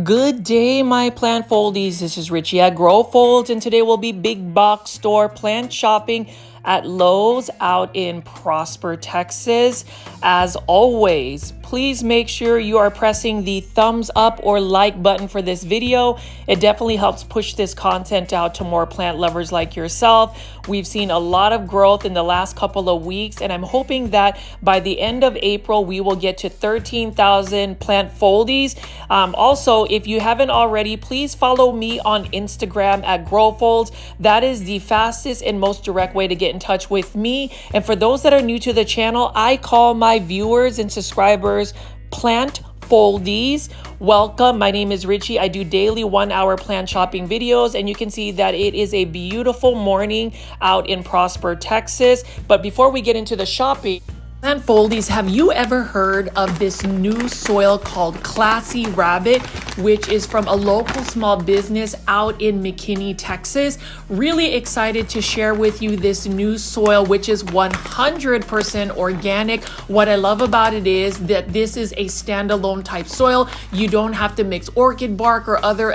Good day, my plant foldies. This is Richie at Grow Folds, and today we'll be big box store plant shopping at Lowe's out in Prosper, Texas. As always, please make sure you are pressing the thumbs up or like button for this video. It definitely helps push this content out to more plant lovers like yourself. We've seen a lot of growth in the last couple of weeks, and I'm hoping that by the end of April, we will get to 13,000 plant foldies. Also, if you haven't already, please follow me on Instagram at Grow Folds. That is the fastest and most direct way to get in touch with me. And for those that are new to the channel, I call my viewers and subscribers plant foldies. Welcome. My name is Richie. I do daily 1-hour plant shopping videos, and you can see that it is a beautiful morning out in Prosper, Texas. But before we get into the shopping, plant foldies, have you ever heard of this new soil called Classy Rabbit, which is from a local small business out in McKinney, Texas? Really excited to share with you this new soil, which is 100% organic. What I love about it is that this is a standalone type soil. You don't have to mix orchid bark or other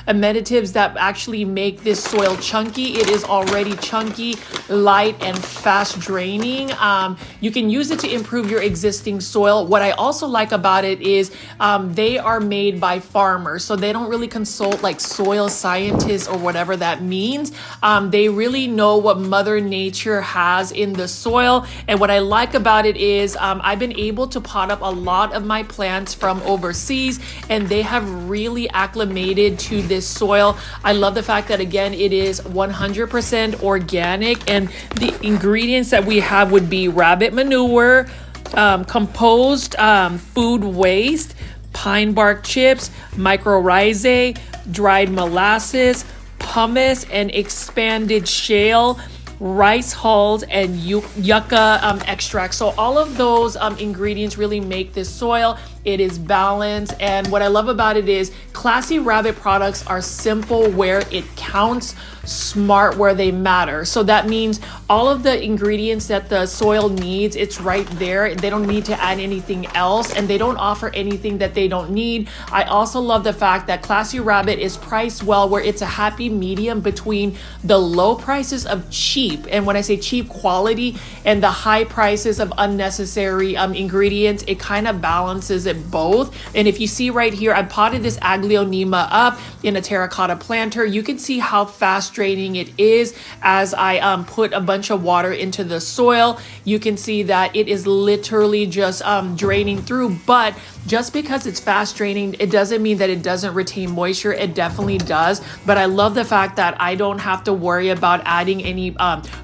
amenities that actually make this soil chunky. It is already chunky, light, and fast draining. You can use it to improve your existing soil. What I also like about it is they are made by farmers, so they don't really consult like soil scientists or whatever that means. They really know what Mother Nature has in the soil, and what I like about it is I've been able to pot up a lot of my plants from overseas, and they have really acclimated to this soil. I love the fact that, again, it is 100% organic, and the ingredients that we have would be rabbit manure, composed food waste, pine bark chips, mycorrhizae, dried molasses, pumice, and expanded shale, rice hulls, and yucca extract. So all of those ingredients really make this soil. It is balanced, and what I love about it is Classy Rabbit products are simple where it counts, smart where they matter. So that means all of the ingredients that the soil needs, it's right there. They don't need to add anything else, and they don't offer anything that they don't need. I also love the fact that Classy Rabbit is priced well, where it's a happy medium between the low prices of cheap, and when I say cheap, quality, and the high prices of unnecessary ingredients. It kind of balances it both. And if you see right here, I potted this Aglonema up in a terracotta planter. You can see how fast draining it is as I put a bunch of water into the soil. You can see that it is literally just draining through, but just because it's fast draining, it doesn't mean that it doesn't retain moisture. It definitely does. But I love the fact that I don't have to worry about adding any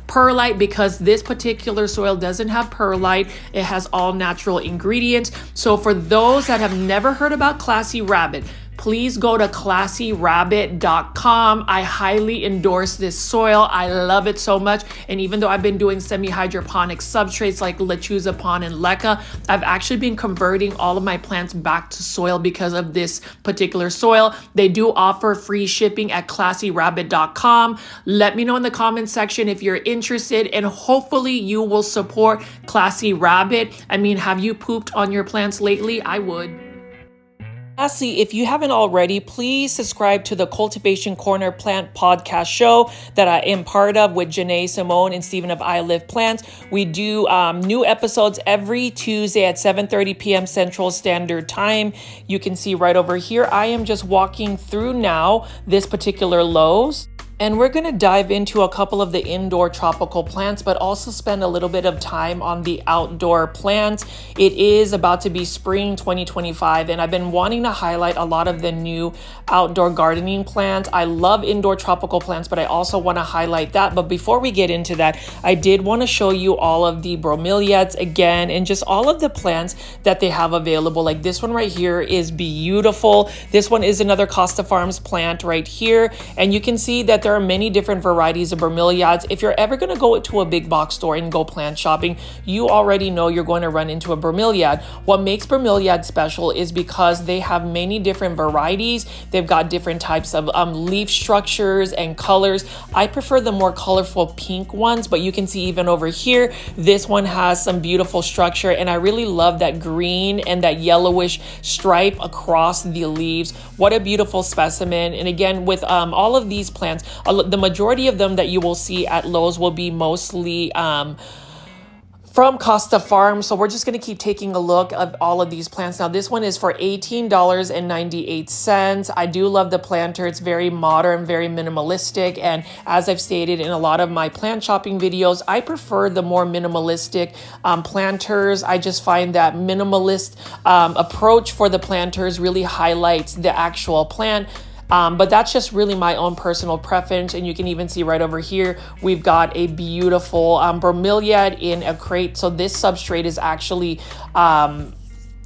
perlite, because this particular soil doesn't have perlite. It has all natural ingredients. So for those that have never heard about Classy Rabbit, please go to classyrabbit.com. I highly endorse this soil. I love it so much. And even though I've been doing semi-hydroponic substrates like Lechuza Pond and Leca, I've actually been converting all of my plants back to soil because of this particular soil. They do offer free shipping at classyrabbit.com. Let me know in the comment section if you're interested, and hopefully you will support Classy Rabbit. I mean, have you pooped on your plants lately? I would. Lastly, if you haven't already, please subscribe to the Cultivation Corner plant podcast show that I am part of with Janae Simone and Stephen of I Live Plants. We do new episodes every Tuesday at 7:30 p.m. Central Standard Time. You can see right over here, I am just walking through now this particular Lowe's. And we're going to dive into a couple of the indoor tropical plants, but also spend a little bit of time on the outdoor plants. It is about to be spring 2025, and I've been wanting to highlight a lot of the new outdoor gardening plants. I love indoor tropical plants, but I also want to highlight that. But before we get into that, I did want to show you all of the bromeliads again, and just all of the plants that they have available. Like this one right here is beautiful. This one is another Costa Farms plant right here, and you can see that there are many different varieties of bromeliads. If you're ever going to go to a big box store and go plant shopping, you already know you're going to run into a bromeliad. What makes bromeliad special is because they have many different varieties. They've got different types of leaf structures and colors. I prefer the more colorful pink ones, but you can see even over here, this one has some beautiful structure, and I really love that green and that yellowish stripe across the leaves. What a beautiful specimen. And again, with all of these plants, the majority of them that you will see at Lowe's will be mostly from Costa Farms. So we're just going to keep taking a look at all of these plants. Now this one is for $18.98. I do love the planter. It's very modern, very minimalistic. And as I've stated in a lot of my plant shopping videos, I prefer the more minimalistic planters. I just find that minimalist approach for the planters really highlights the actual plant. But that's just really my own personal preference. And you can even see right over here, we've got a beautiful bromeliad in a crate. So this substrate is actually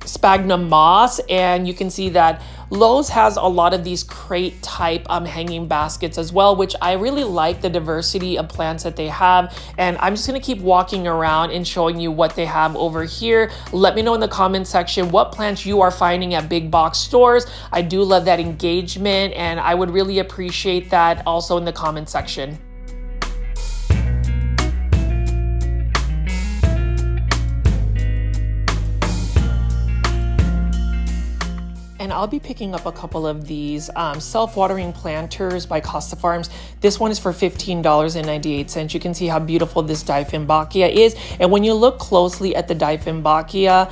sphagnum moss, and you can see that Lowe's has a lot of these crate type hanging baskets as well, which I really like the diversity of plants that they have. And I'm just going to keep walking around and showing you what they have over here. Let me know in the comment section what plants you are finding at big box stores. I do love that engagement, and I would really appreciate that also in the comment section. And I'll be picking up a couple of these self-watering planters by Costa Farms. This one is for $15.98. You can see how beautiful this Dieffenbachia is. And when you look closely at the Dieffenbachia,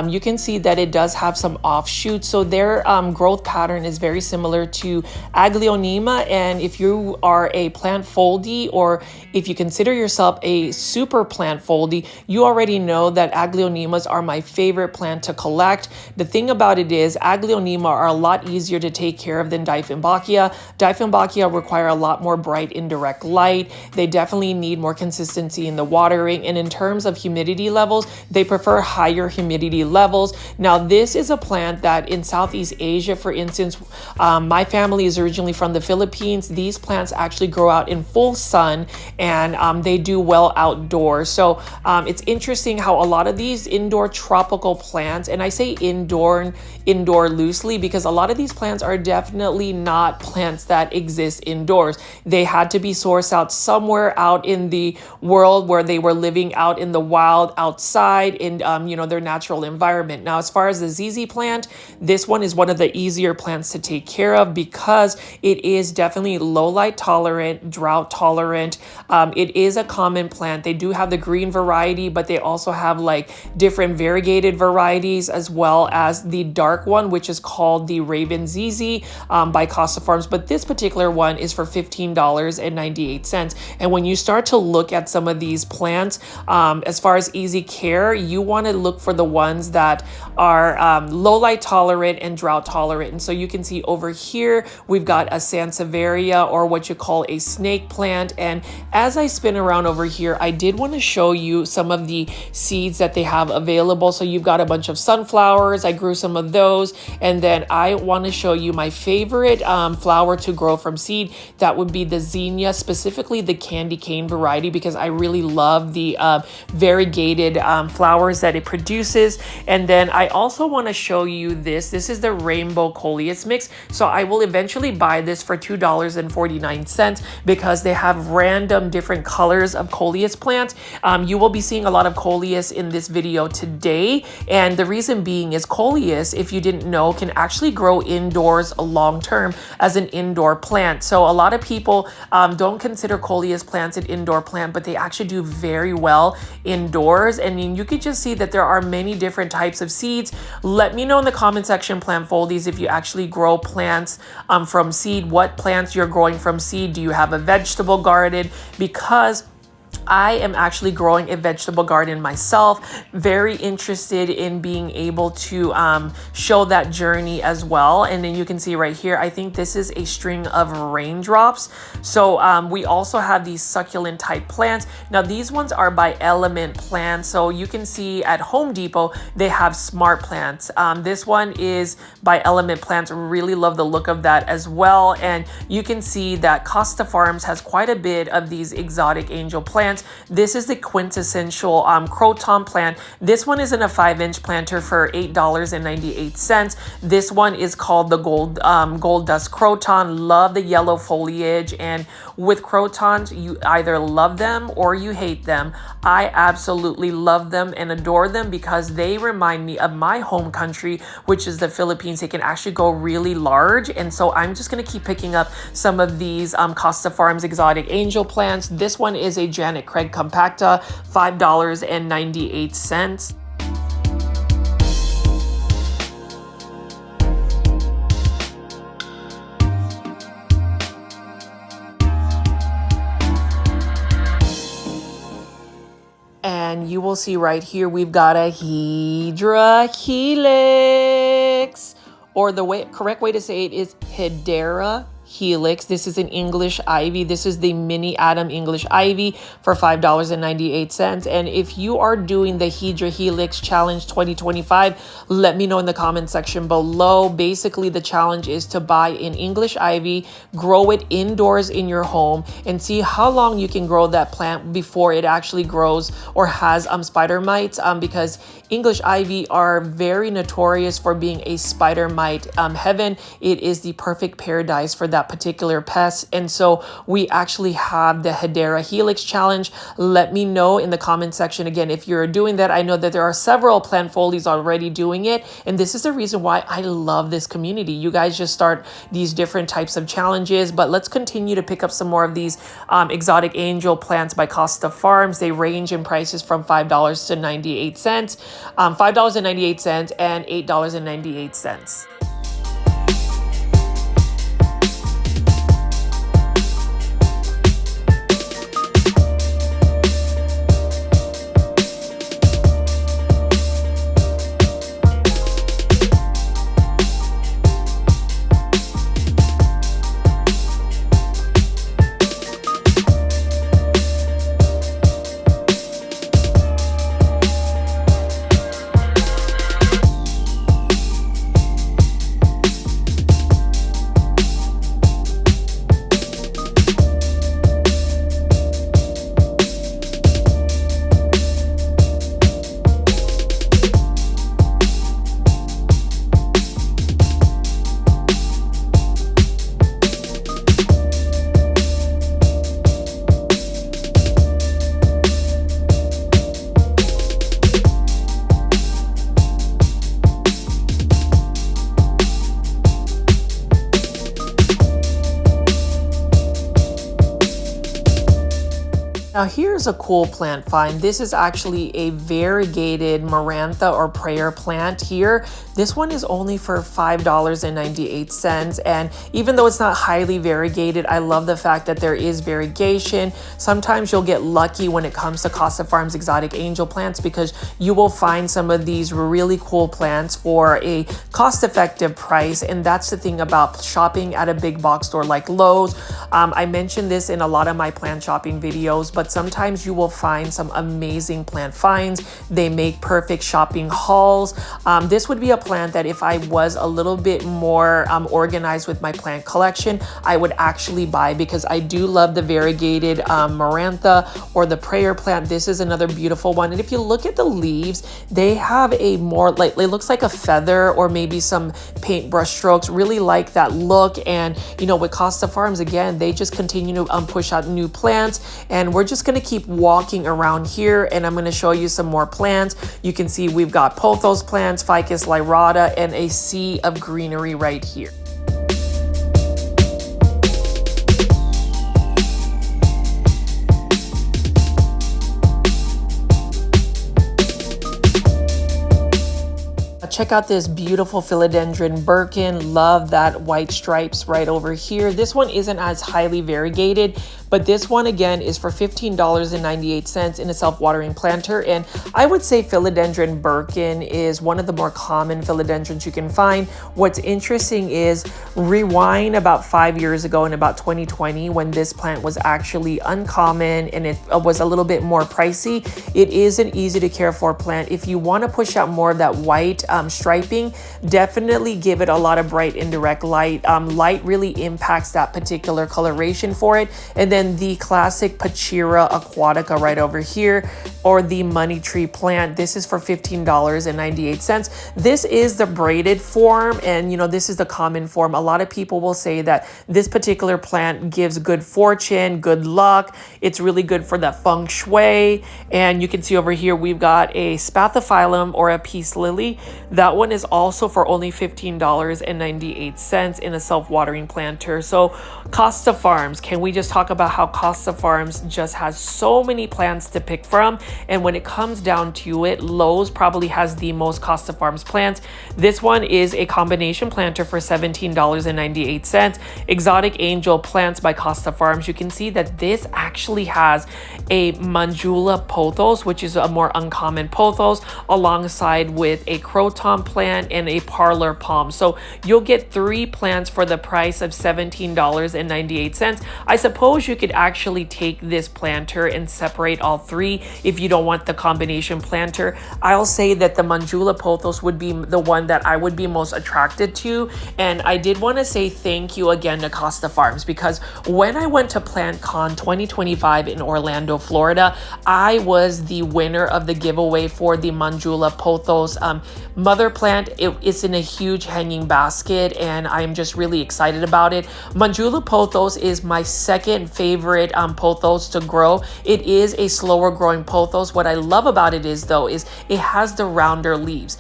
you can see that it does have some offshoots. So their growth pattern is very similar to Aglonema. And if you are a plant foldie, or if you consider yourself a super plant foldie, you already know that Aglonemas are my favorite plant to collect. The thing about it is Aglonema are a lot easier to take care of than Dieffenbachia. Dieffenbachia require a lot more bright indirect light. They definitely need more consistency in the watering. And in terms of humidity levels, they prefer higher humidity levels. Now, this is a plant that in Southeast Asia, for instance, my family is originally from the Philippines. These plants actually grow out in full sun, and they do well outdoors. So it's interesting how a lot of these indoor tropical plants, and I say indoor loosely because a lot of these plants are definitely not plants that exist indoors. They had to be sourced out somewhere out in the world where they were living out in the wild outside in their natural environment. Now, as far as the ZZ plant, this one is one of the easier plants to take care of because it is definitely low light tolerant, drought tolerant. It is a common plant. They do have the green variety, but they also have like different variegated varieties as well as the dark one, which is called the Raven ZZ by Costa Farms. But this particular one is for $15.98. And when you start to look at some of these plants, as far as easy care, you want to look for the ones that are low light tolerant and drought tolerant. And so you can see over here, we've got a Sansevieria, or what you call a snake plant. And as I spin around over here, I did want to show you some of the seeds that they have available. So you've got a bunch of sunflowers. I grew some of those. And then I want to show you my favorite flower to grow from seed. That would be the zinnia, specifically the candy cane variety, because I really love the variegated flowers that it produces. And then I also want to show you this. This is the rainbow Coleus mix. So I will eventually buy this for $2.49 because they have random different colors of Coleus plants. You will be seeing a lot of Coleus in this video today. And the reason being is Coleus, if you didn't know, can actually grow indoors long term as an indoor plant. So a lot of people don't consider Coleus plants an indoor plant, but they actually do very well indoors. And you can just see that there are many different types of seeds. Let me know in the comment section, plant foldies, if you actually grow plants from seed, what plants you're growing from seed. Do you have a vegetable garden? Because I am actually growing a vegetable garden myself. Very interested in being able to show that journey as well. And then you can see right here, I think this is a string of raindrops. So we also have these succulent type plants. Now these ones are by Element plants. So you can see at Home Depot, they have smart plants. This one is by Element plants. Really love the look of that as well. And you can see that Costa Farms has quite a bit of these exotic angel plants. This is the quintessential croton plant. This one is in a 5-inch planter for $8.98. This one is called the gold dust croton. Love the yellow foliage, and with crotons, you either love them or you hate them. I absolutely love them and adore them because they remind me of my home country, which is the Philippines. They can actually go really large, and so I'm just going to keep picking up some of these Costa Farms exotic angel plants. This one is a Janet Craig compacta, $5.98. And you will see right here, we've got a Hydra helix, or the correct way to say it is Hedera helix. This is an English ivy. This is the mini Adam English ivy for $5.98. And if you are doing the Hydra Helix Challenge 2025, let me know in the comment section below. Basically, the challenge is to buy an English ivy, grow it indoors in your home, and see how long you can grow that plant before it actually grows or has spider mites, because English ivy are very notorious for being a spider mite heaven. It is the perfect paradise for that particular pest. And so we actually have the Hedera Helix Challenge. Let me know in the comment section again if you're doing that. I know that there are several plant folies already doing it, and this is the reason why I love this community. You guys just start these different types of challenges, but let's continue to pick up some more of these exotic angel plants by Costa Farms. They range in prices from $5 to 98 cents, $5.98 and $8.98. Now here's a cool plant find. This is actually a variegated Marantha or prayer plant here. This one is only for $5.98. And even though it's not highly variegated, I love the fact that there is variegation. Sometimes you'll get lucky when it comes to Costa Farms exotic angel plants, because you will find some of these really cool plants for a cost-effective price. And that's the thing about shopping at a big box store like Lowe's. I mentioned this in a lot of my plant shopping videos, but sometimes you will find some amazing plant finds. They make perfect shopping hauls. This would be a plant that if I was a little bit more organized with my plant collection, I would actually buy, because I do love the variegated Marantha or the prayer plant. This is another beautiful one. And if you look at the leaves, they have a more like, it looks like a feather or maybe some paintbrush strokes. Really like that look. And you know, with Costa Farms, again, they just continue to push out new plants, and we're just going to keep walking around here, and I'm going to show you some more plants. You can see we've got pothos plants, ficus lyrata, and a sea of greenery right here. Check out this beautiful philodendron birkin. Love that white stripes right over here. This one isn't as highly variegated, but but this one again is for $15.98 in a self-watering planter. And I would say philodendron Birkin is one of the more common philodendrons you can find. What's interesting is rewind about 5 years ago in about 2020 when this plant was actually uncommon and it was a little bit more pricey. It is an easy to care for plant. If you want to push out more of that white striping, definitely give it a lot of bright indirect light. Light really impacts that particular coloration for it. And then the classic Pachira aquatica right over here, or the money tree plant. This is for $15.98. This is the braided form, and you know, this is the common form. A lot of people will say that this particular plant gives good fortune, good luck. It's really good for that feng shui. And you can see over here, we've got a spathiphyllum or a peace lily. That one is also for only $15.98 in a self-watering planter. So Costa Farms, can we just talk about how Costa Farms just has so many plants to pick from? And when it comes down to it, Lowe's probably has the most Costa Farms plants. This one is a combination planter for $17.98. Exotic Angel Plants by Costa Farms. You can see that this actually has a Manjula pothos, which is a more uncommon pothos, alongside with a croton plant and a parlor palm. So you'll get 3 plants for the price of $17.98. I suppose you could actually take this planter and separate all 3 if you don't want the combination planter. I'll say that the Manjula pothos would be the one that I would be most attracted to. And I did want to say thank you again to Costa Farms, because when I went to PlantCon 2025 in Orlando, Florida, I was the winner of the giveaway for the Manjula pothos mother plant. It's in a huge hanging basket, and I'm just really excited about it. Manjula pothos is my second favorite pothos to grow. It is a slower growing pothos. What I love about it is it has the rounder leaves.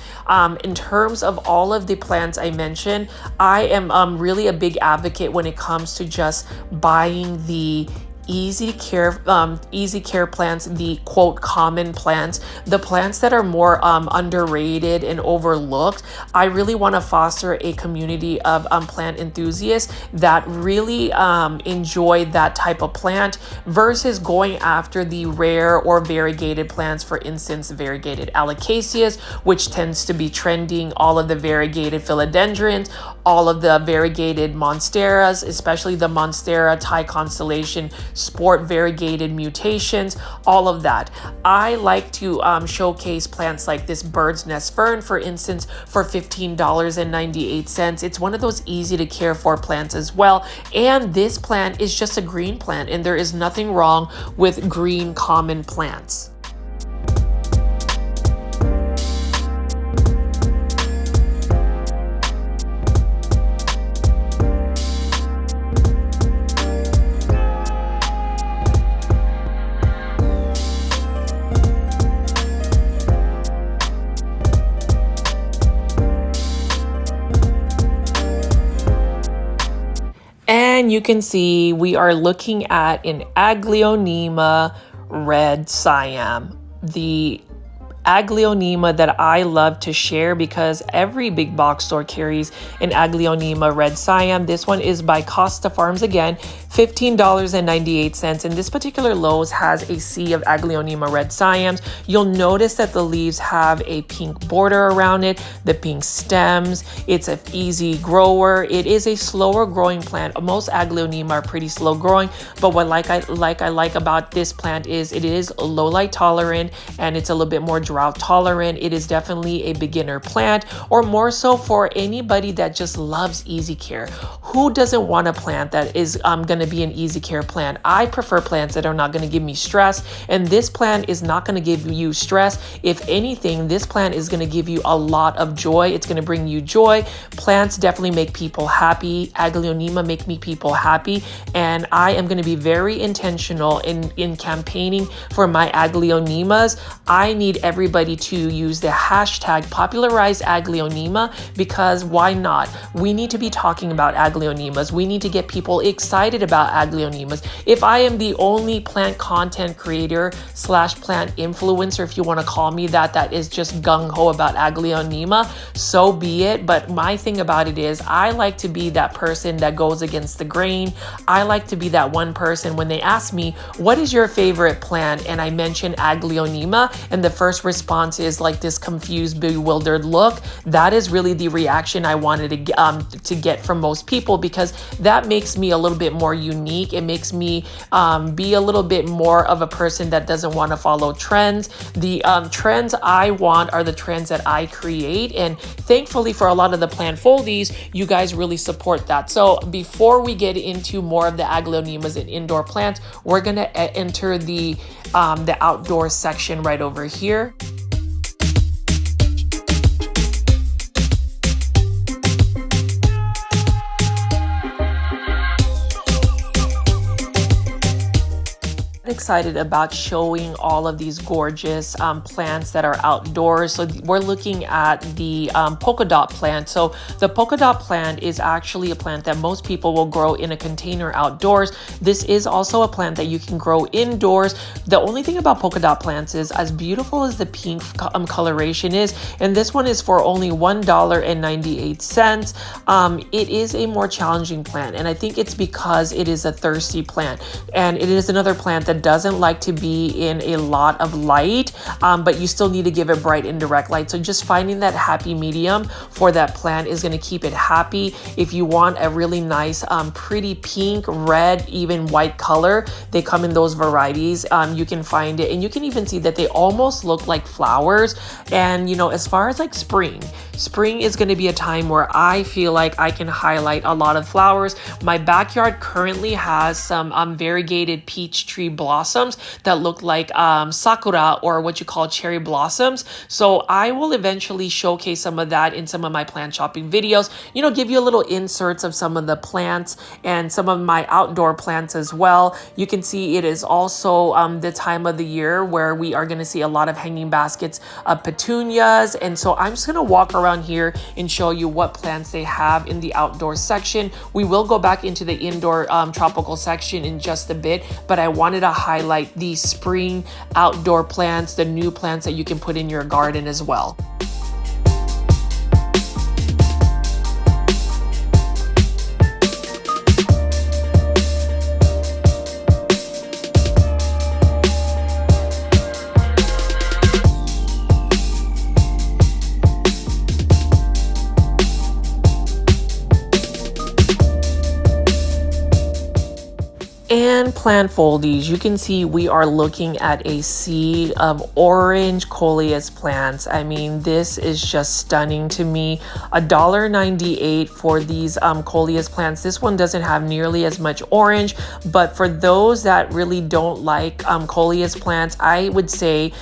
In terms of all of the plants I mentioned, I am really a big advocate when it comes to just buying the easy care plants, the quote common plants, the plants that are more underrated and overlooked. I really want to foster a community of plant enthusiasts that really enjoy that type of plant versus going after the rare or variegated plants. For instance, variegated alocasias, which tends to be trending, all of the variegated philodendrons, all of the variegated monsteras, especially the monstera Thai constellation sport variegated mutations, all of that. I like to showcase plants like this bird's nest fern, for instance, for $15.98. It's one of those easy to care for plants as well. And this plant is just a green plant, and there is nothing wrong with green common plants. And you can see we are looking at an Aglonema red Siam. The Aglonema that I love to share because every big box store carries an Aglonema red Siam. This one is by Costa Farms again, $15.98. And this particular Lowe's has a sea of Aglonema red Siams. You'll notice that the leaves have a pink border around it, the pink stems. It's an easy grower. It is a slower growing plant. Most Aglonema are pretty slow growing, but what I like about this plant is it is low light tolerant and it's a little bit more drought tolerant. It is definitely a beginner plant, or more so for anybody that just loves easy care. Who doesn't want a plant that is going to be an easy care plant? I prefer plants that are not going to give me stress, and this plant is not going to give you stress. If anything, this plant is going to give you a lot of joy. It's going to bring you joy. Plants definitely make people happy. Aglonema make me people happy, and I am going to be very intentional in campaigning for my Aglonemas. I need every everybody to use the hashtag popularize Aglonema, because why not? We need to be talking about Aglonemas. We need to get people excited about Aglonemas. If I am the only plant content creator slash plant influencer, if you want to call me that, that is just gung-ho about Aglonema, so be it. But my thing about it is I like to be that person that goes against the grain. I like to be that one person when they ask me, what is your favorite plant? And I mention Aglonema, and the first response is like this confused, bewildered look. That is really the reaction I wanted to get from most people, because that makes me a little bit more unique. It makes me be a little bit more of a person that doesn't want to follow trends. The trends I want are the trends that I create, and thankfully for a lot of the plant foldies, you guys really support that. So before we get into more of the Aglonemas and indoor plants, we're gonna enter the outdoor section right over here. Excited about showing all of these gorgeous plants that are outdoors. So we're looking at the polka dot plant. So the polka dot plant is actually a plant that most people will grow in a container outdoors. This is also a plant that you can grow indoors. The only thing about polka dot plants is, as beautiful as the pink coloration is, and this one is for only $1.98. It is a more challenging plant, and I think it's because it is a thirsty plant, and it is another plant that doesn't like to be in a lot of light, but you still need to give it bright indirect light. So just finding that happy medium for that plant is going to keep it happy. If you want a really nice, pretty pink, red, even white color, they come in those varieties. You can find it, and you can even see that they almost look like flowers. And you know, as far as like spring is going to be a time where I feel like I can highlight a lot of flowers. My backyard currently has some variegated peach tree blossoms that look like sakura, or what you call cherry blossoms. So I will eventually showcase some of that in some of my plant shopping videos, you know, give you a little inserts of some of the plants and some of my outdoor plants as well. You can see it is also the time of the year where we are going to see a lot of hanging baskets of petunias. And so I'm just going to walk around here and show you what plants they have in the outdoor section. We will go back into the indoor tropical section in just a bit, but I wanted to highlight the spring outdoor plants, the new plants that you can put in your garden as well. And plant foldies, you can see we are looking at a sea of orange Coleus plants. I mean, this is just stunning to me. $1.98 for these Coleus plants. This one doesn't have nearly as much orange, but for those that really don't like Coleus plants, I would say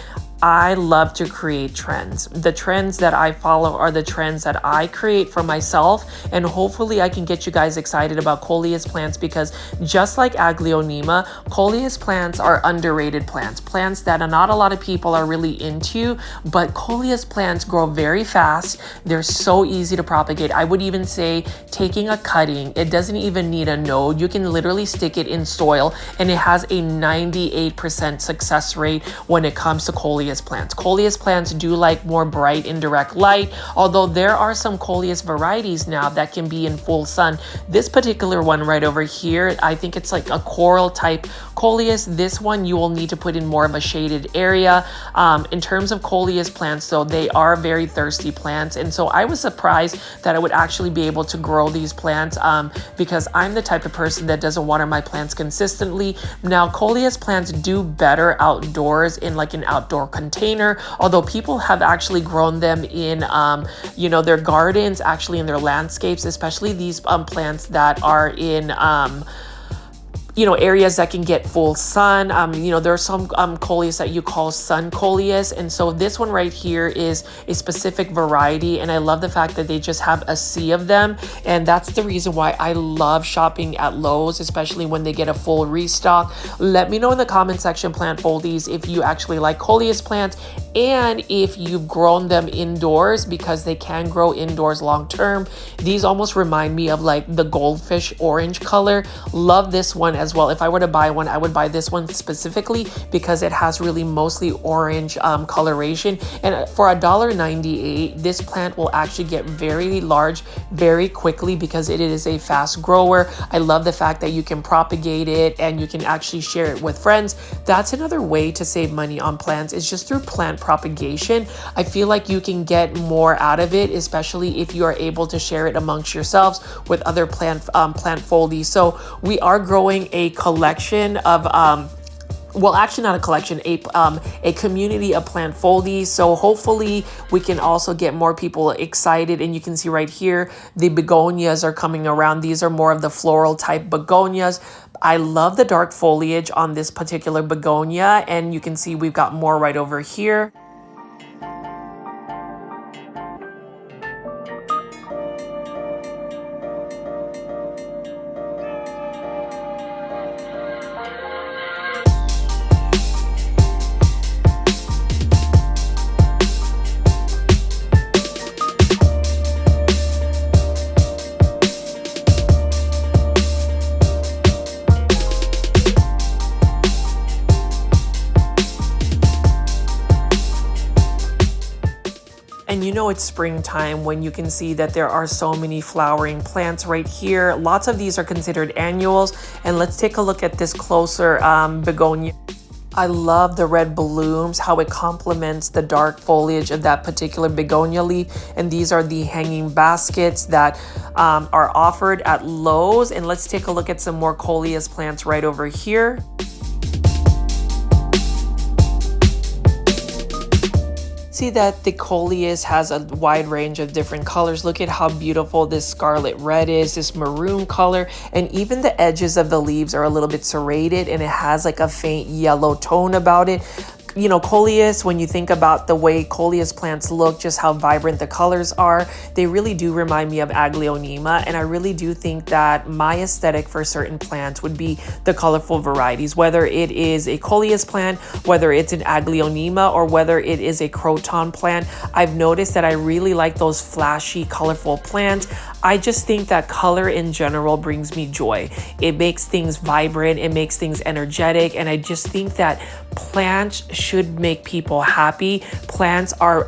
I love to create trends. The trends that I follow are the trends that I create for myself, and hopefully I can get you guys excited about Coleus plants, because just like Aglonema, Coleus plants are underrated plants, plants that not a lot of people are really into, but Coleus plants grow very fast. They're so easy to propagate. I would even say taking a cutting, it doesn't even need a node. You can literally stick it in soil, and it has a 98% success rate when it comes to Coleus plants. Coleus plants do like more bright indirect light, although there are some Coleus varieties now that can be in full sun. This particular one right over here, I think it's like a coral type Coleus. This one you will need to put in more of a shaded area. In terms of Coleus plants though, they are very thirsty plants, and so I was surprised that I would actually be able to grow these plants because I'm the type of person that doesn't water my plants consistently. Now Coleus plants do better outdoors in like an outdoor container, although people have actually grown them in you know, their gardens, actually in their landscapes, especially these plants that are in areas that can get full sun. There are some Coleus that you call sun Coleus. And so this one right here is a specific variety. And I love the fact that they just have a sea of them. And that's the reason why I love shopping at Lowe's, especially when they get a full restock. Let me know in the comment section, plant foldies, if you actually like Coleus plants and if you've grown them indoors, because they can grow indoors long term. These almost remind me of like the goldfish orange color. Love this one as well. If I were to buy one, I would buy this one specifically because it has really mostly orange coloration. And for $1.98, this plant will actually get very large very quickly because it is a fast grower. I love the fact that you can propagate it and you can actually share it with friends. That's another way to save money on plants, is just through plant propagation. I feel like you can get more out of it, especially if you are able to share it amongst yourselves with other plant foldies. So we are growing a collection of well, actually not a collection, a community of plant foldies. So hopefully we can also get more people excited. And you can see right here, the begonias are coming around. These are more of the floral type begonias. I love the dark foliage on this particular begonia. And you can see we've got more right over here. And it's springtime when you can see that there are so many flowering plants right here. Lots of these are considered annuals. And let's take a look at this closer begonia. I love the red blooms, how it complements the dark foliage of that particular begonia leaf. And these are the hanging baskets that are offered at Lowe's. And let's take a look at some more Coleus plants right over here. See that the Coleus has a wide range of different colors. Look at how beautiful this scarlet red is, this maroon color, and even the edges of the leaves are a little bit serrated and it has like a faint yellow tone about it. Coleus, when you think about the way Coleus plants look, just how vibrant the colors are, they really do remind me of Aglonema. And I really do think that my aesthetic for certain plants would be the colorful varieties, whether it is a Coleus plant, whether it's an Aglonema, or whether it is a croton plant. I've noticed that I really like those flashy, colorful plants. I just think that color in general brings me joy. It makes things vibrant, it makes things energetic, and I just think that plants should make people happy. Plants are,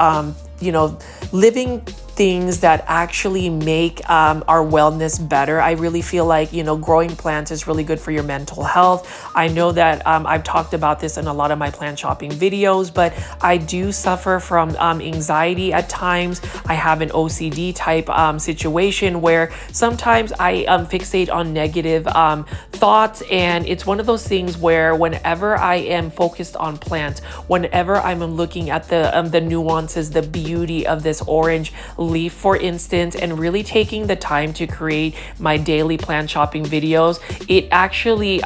living things that actually make our wellness better. I really feel like, growing plants is really good for your mental health. I know that I've talked about this in a lot of my plant shopping videos, but I do suffer from anxiety at times. I have an OCD type situation where sometimes I fixate on negative thoughts, and it's one of those things where whenever I am focused on plants, whenever I'm looking at the nuances, the beauty of this orange leaf, for instance, and really taking the time to create my daily plant shopping videos, it actually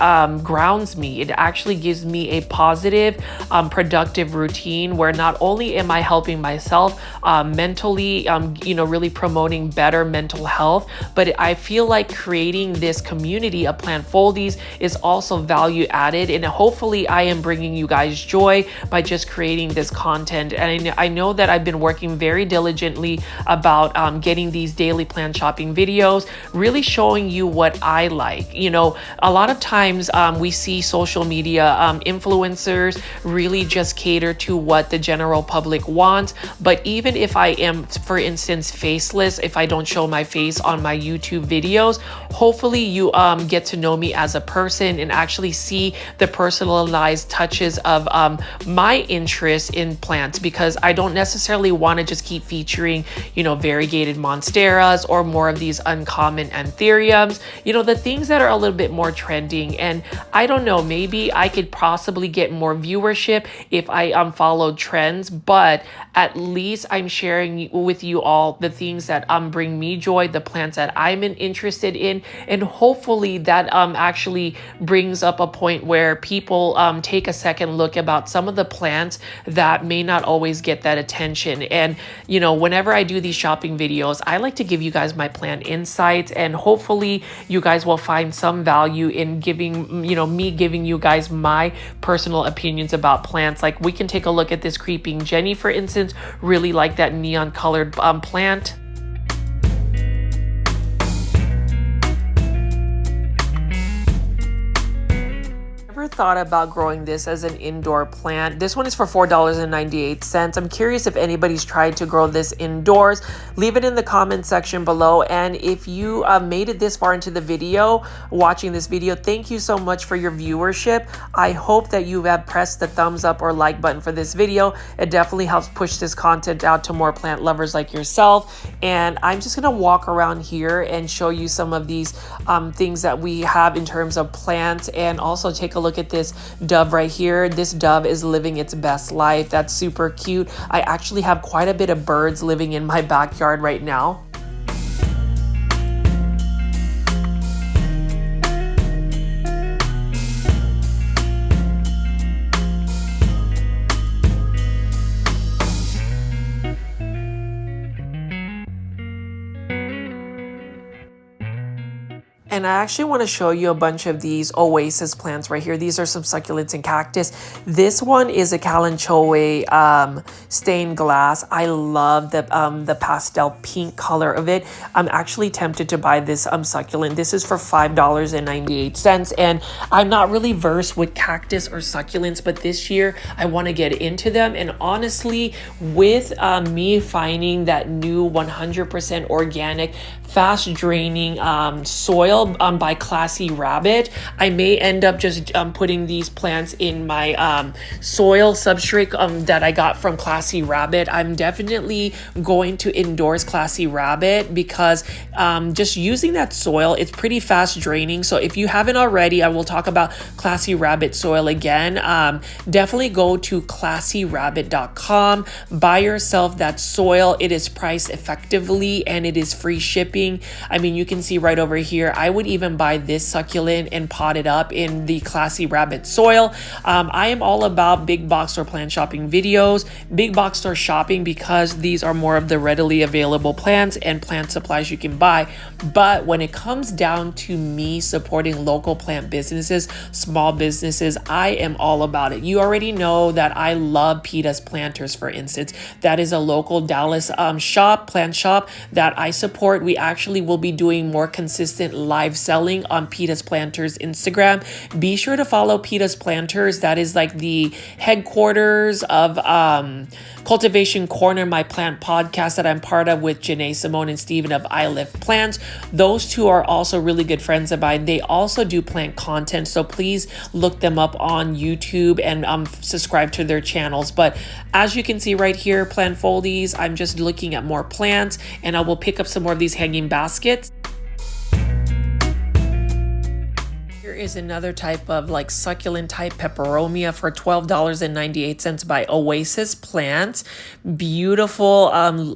grounds me. It actually gives me a positive, productive routine where not only am I helping myself mentally, really promoting better mental health, but I feel like creating this community of plant foldies is also value added, and hopefully I am bringing you guys joy by just creating this content. And I know that I've been working very diligently about getting these daily plant shopping videos, really showing you what I like. A lot of times we see social media influencers really just cater to what the general public wants. But even if I am, for instance, faceless, if I don't show my face on my YouTube videos, hopefully you get to know me as a person and actually see the personalized touches of my interest in plants, because I don't necessarily want to just keep featuring, variegated monsteras or more of these uncommon anthuriums, the things that are a little bit more trending. And I don't know, maybe I could possibly get more viewership if I followed trends, but at least I'm sharing with you all the things that bring me joy, the plants that I'm interested in, and hopefully that actually brings up a point where people take a second look about some of the plants that may not always get that attention. And whenever I do these shopping videos, I like to give you guys my plant insights, and hopefully you guys will find some value in giving me giving you guys my personal opinions about plants. Like, we can take a look at this creeping Jenny, for instance. Really like that neon colored plant. Thought about growing this as an indoor plant. This one is for $4.98. I'm curious if anybody's tried to grow this indoors. Leave it in the comment section below. And if you made it this far into the video, watching this video, thank you so much for your viewership. I hope that you have pressed the thumbs up or like button for this video. It definitely helps push this content out to more plant lovers like yourself. And I'm just gonna walk around here and show you some of these things that we have in terms of plants, and also take a look at this dove right here. This dove is living its best life. That's super cute. I actually have quite a bit of birds living in my backyard right now. And I actually want to show you a bunch of these oasis plants right here. These are some succulents and cactus. This one is a Kalanchoe stained glass. I love the pastel pink color of it. I'm actually tempted to buy this succulent. This is for $5.98. And I'm not really versed with cactus or succulents, but this year I want to get into them. And honestly, with me finding that new 100% organic, fast draining soil by Classy Rabbit, I may end up just putting these plants in my soil substrate that I got from Classy Rabbit. I'm definitely going to endorse Classy Rabbit because just using that soil, it's pretty fast draining. So if you haven't already, I will talk about Classy Rabbit soil again. Definitely go to classyrabbit.com, buy yourself that soil. It is priced effectively and it is free shipping. I mean, you can see right over here, I would even buy this succulent and pot it up in the Classy Rabbit soil. I am all about big box store plant shopping videos, big box store shopping, because these are more of the readily available plants and plant supplies you can buy. But when it comes down to me supporting local plant businesses, small businesses, I am all about it. You already know that I love Peta's Planters, for instance. That is a local Dallas plant shop that I support. We actually will be doing more consistent live selling on Peta's Planters Instagram. Be sure to follow Peta's Planters. That is like the headquarters of Cultivation Corner, my plant podcast that I'm part of with Janae Simone and Steven of I Live Plants. Those two are also really good friends of mine. They also do plant content, so please look them up on YouTube and subscribe to their channels. But as you can see right here, plant foldies, I'm just looking at more plants, and I will pick up some more of these hanging baskets. Is another type of like succulent type peperomia for $12.98 by Oasis Plants. Beautiful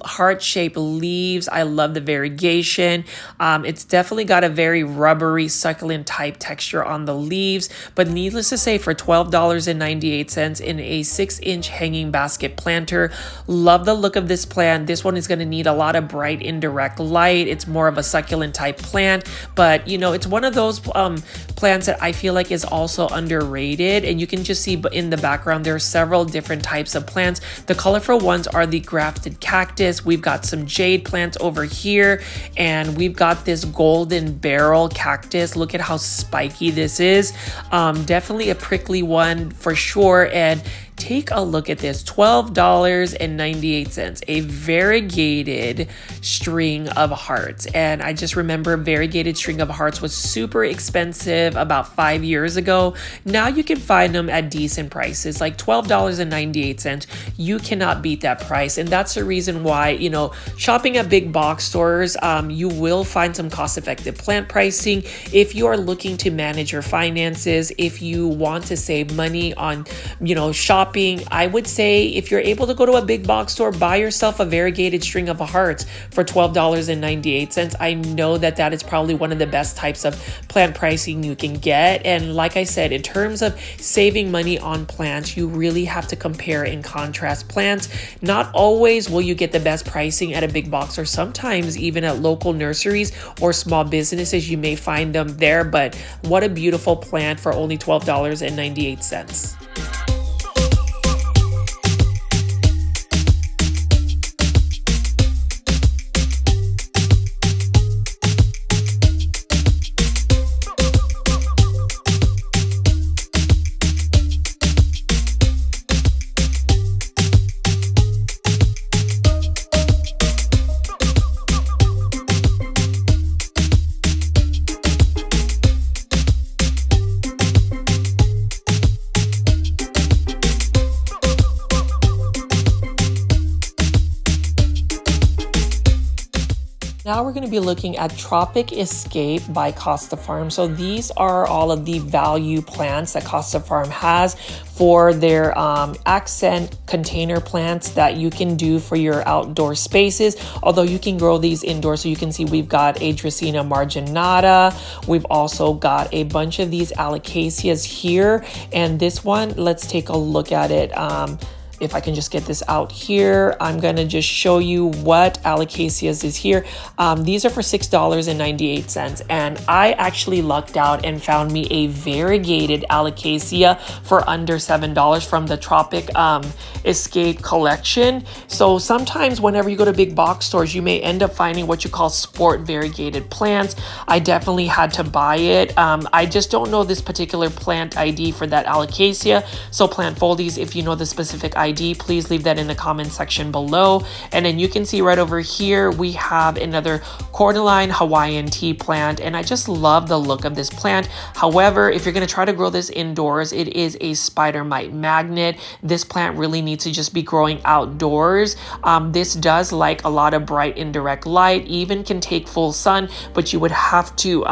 heart-shaped leaves. I love the variegation. It's definitely got a very rubbery succulent type texture on the leaves, but needless to say, for $12.98 in a 6-inch hanging basket planter. Love the look of this plant. This one is going to need a lot of bright indirect light. It's more of a succulent type plant, but it's one of those plants that I feel like is also underrated. And you can just see in the background, there are several different types of plants. The colorful ones are the grafted cactus. We've got some jade plants over here, and we've got this golden barrel cactus. Look at how spiky this is. Definitely a prickly one for sure. And take a look at this, $12.98, a variegated string of hearts. And I just remember variegated string of hearts was super expensive about 5 years ago. Now you can find them at decent prices, like $12.98. You cannot beat that price. And that's the reason why, you know, shopping at big box stores, you will find some cost-effective plant pricing. If you are looking to manage your finances, if you want to save money on, you know, shopping, I would say if you're able to go to a big box store, buy yourself a variegated string of hearts for $12.98. I know that that is probably one of the best types of plant pricing you can get. And like I said, in terms of saving money on plants, you really have to compare and contrast plants. Not always will you get the best pricing at a big box, or sometimes even at local nurseries or small businesses, you may find them there. But what a beautiful plant for only $12.98. Now we're going to be looking at Tropic Escape by Costa Farms. So these are all of the value plants that Costa Farm has for their accent container plants that you can do for your outdoor spaces. Although you can grow these indoors. So you can see we've got a Dracaena marginata. We've also got a bunch of these alocasias here. And this one, let's take a look at it. If I can just get this out here, I'm going to just show you what alocasias is here. These are for $6.98. And I actually lucked out and found me a variegated alocasia for under $7 from the Tropic Escape collection. So sometimes whenever you go to big box stores, you may end up finding what you call sport variegated plants. I definitely had to buy it. I just don't know this particular plant ID for that alocasia. So Plant Foldies, if you know the specific ID, please leave that in the comment section below. And then you can see right over here, we have another cordyline Hawaiian tea plant. And I just love the look of this plant. However, if you're going to try to grow this indoors, it is a spider mite magnet. This plant really needs to just be growing outdoors. This does like a lot of bright indirect light, even can take full sun, but you would have to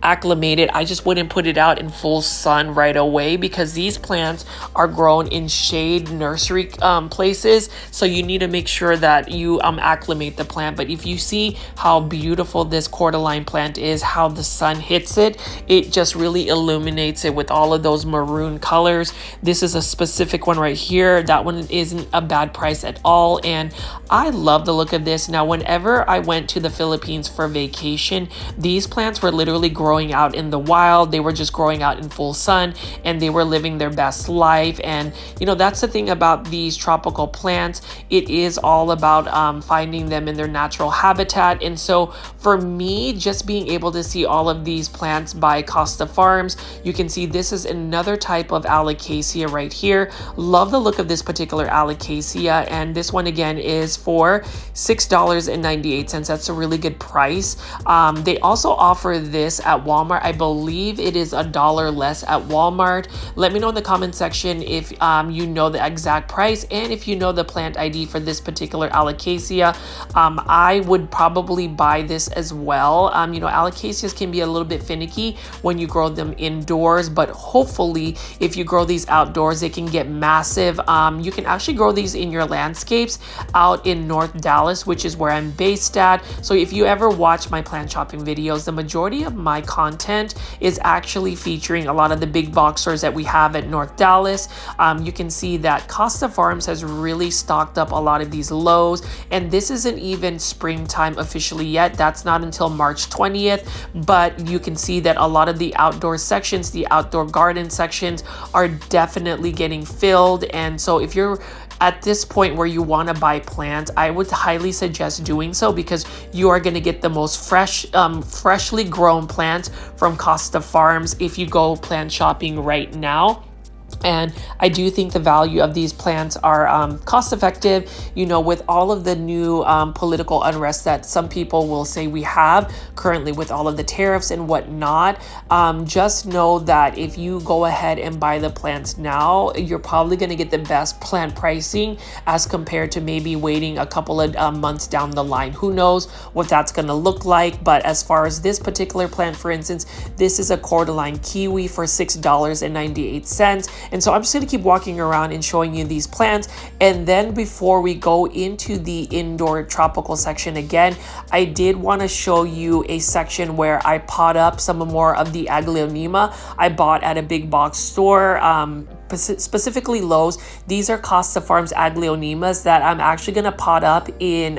acclimate it. I just wouldn't put it out in full sun right away because these plants are grown in shade nursery places, so you need to make sure that you acclimate the plant. But if you see how beautiful this cordyline plant is, how the sun hits it, it just really illuminates it with all of those maroon colors. This is a specific one right here. That one isn't a bad price at all, and I love the look of this. Now, whenever I went to the Philippines for vacation, these plants were literally growing out in the wild. They were just growing out in full sun, and they were living their best life. And you know, that's the thing about these tropical plants. It is all about finding them in their natural habitat. And so for me, just being able to see all of these plants by Costa Farms, you can see this is another type of alocasia right here. Love the look of this particular alocasia, and this one again is for $6.98. That's a really good price. They also offer this at Walmart. I believe it is $1 less at Walmart. Let me know in the comment section if you know the exact price, and if you know the plant ID for this particular alocasia. I would probably buy this as well. You know, alocasias can be a little bit finicky when you grow them indoors, but hopefully if you grow these outdoors, they can get massive. You can actually grow these in your landscapes out in North Dallas, which is where I'm based at. So if you ever watch my plant shopping videos, the majority of my content is actually featuring a lot of the big box stores that we have at North Dallas. You can see that Costa Farms has really stocked up a lot of these Lowe's, and this isn't even springtime officially yet. That's not until March 20th, but you can see that a lot of the outdoor sections, the outdoor garden sections, are definitely getting filled. And so if you're at this point where you want to buy plants, I would highly suggest doing so, because you are going to get the most freshly grown plants from Costa Farms if you go plant shopping right now. And I do think the value of these plants are cost effective, you know, with all of the new political unrest that some people will say we have currently with all of the tariffs and whatnot. Just know that if you go ahead and buy the plants now, you're probably going to get the best plant pricing as compared to maybe waiting a couple of months down the line. Who knows what that's going to look like? But as far as this particular plant, for instance, this is a cordyline kiwi for $6.98. And so I'm just going to keep walking around and showing you these plants. And then before we go into the indoor tropical section again, I did want to show you a section where I pot up some more of the Aglonema I bought at a big box store, specifically Lowe's. These are Costa Farms Aglonemas that I'm actually going to pot up in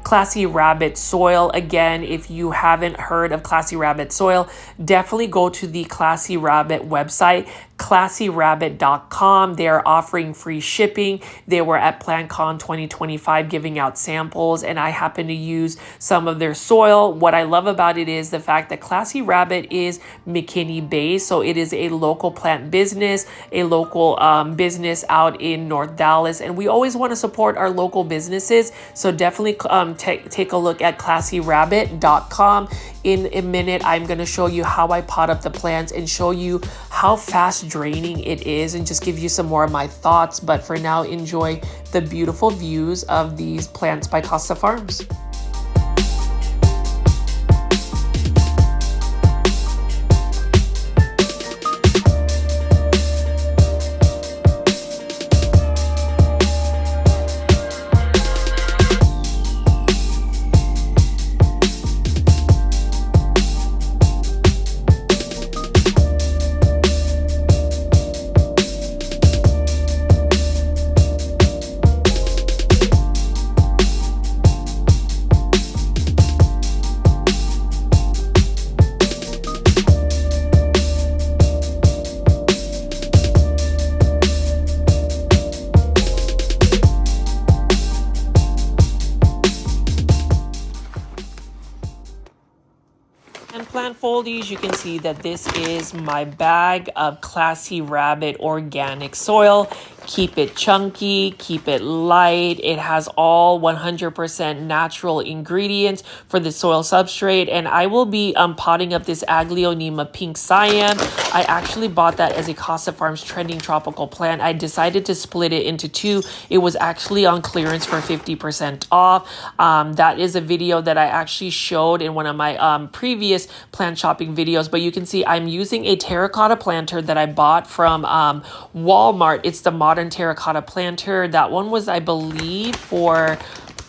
Classy Rabbit soil. Again, if you haven't heard of Classy Rabbit soil, definitely go to the Classy Rabbit website, classyrabbit.com. They're offering free shipping. They were at PlantCon 2025 giving out samples, and I happen to use some of their soil. What I love about it is the fact that Classy Rabbit is McKinney based, so it is a local plant business, a local business out in North Dallas, and we always want to support our local businesses. So definitely take a look at classyrabbit.com. In a minute, I'm going to show you how I pot up the plants and show you how fast draining it is and just give you some more of my thoughts. But for now, enjoy the beautiful views of these plants by Costa Farms. And plant foldies, you can see that this is my bag of Classy Rabbit organic soil. Keep it chunky, keep it light. It has all 100% natural ingredients for the soil substrate. And I will be potting up this Aglonema pink cyan. I actually bought that as a Costa Farms trending tropical plant. I decided to split it into two. It was actually on clearance for 50% off. That is a video that I actually showed in one of my previous plant shopping videos. But you can see I'm using a terracotta planter that I bought from Walmart. It's the modern terracotta planter. That one was, I believe, for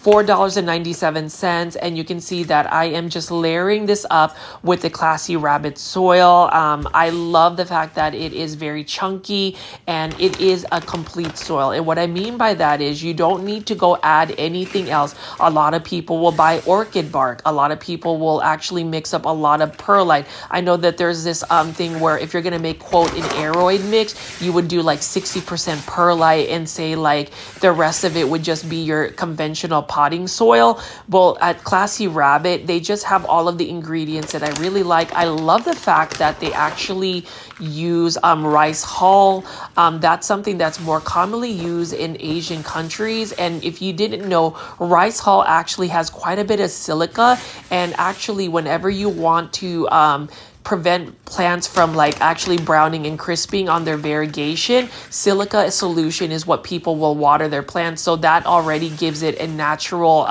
$4.97, and you can see that I am just layering this up with the Classy Rabbit soil. I love the fact that it is very chunky and it is a complete soil. And what I mean by that is you don't need to go add anything else. A lot of people will buy orchid bark. A lot of people will actually mix up a lot of perlite. I know that there's this thing where if you're going to make, quote, an aeroid mix, you would do like 60% perlite and say like the rest of it would just be your conventional potting soil. Well, at Classy Rabbit, they just have all of the ingredients that I really like. I love the fact that they actually use rice hull. That's something that's more commonly used in Asian countries. And if you didn't know, rice hull actually has quite a bit of silica. And actually, whenever you want to prevent plants from like actually browning and crisping on their variegation, silica solution is what people will water their plants. So that already gives it a natural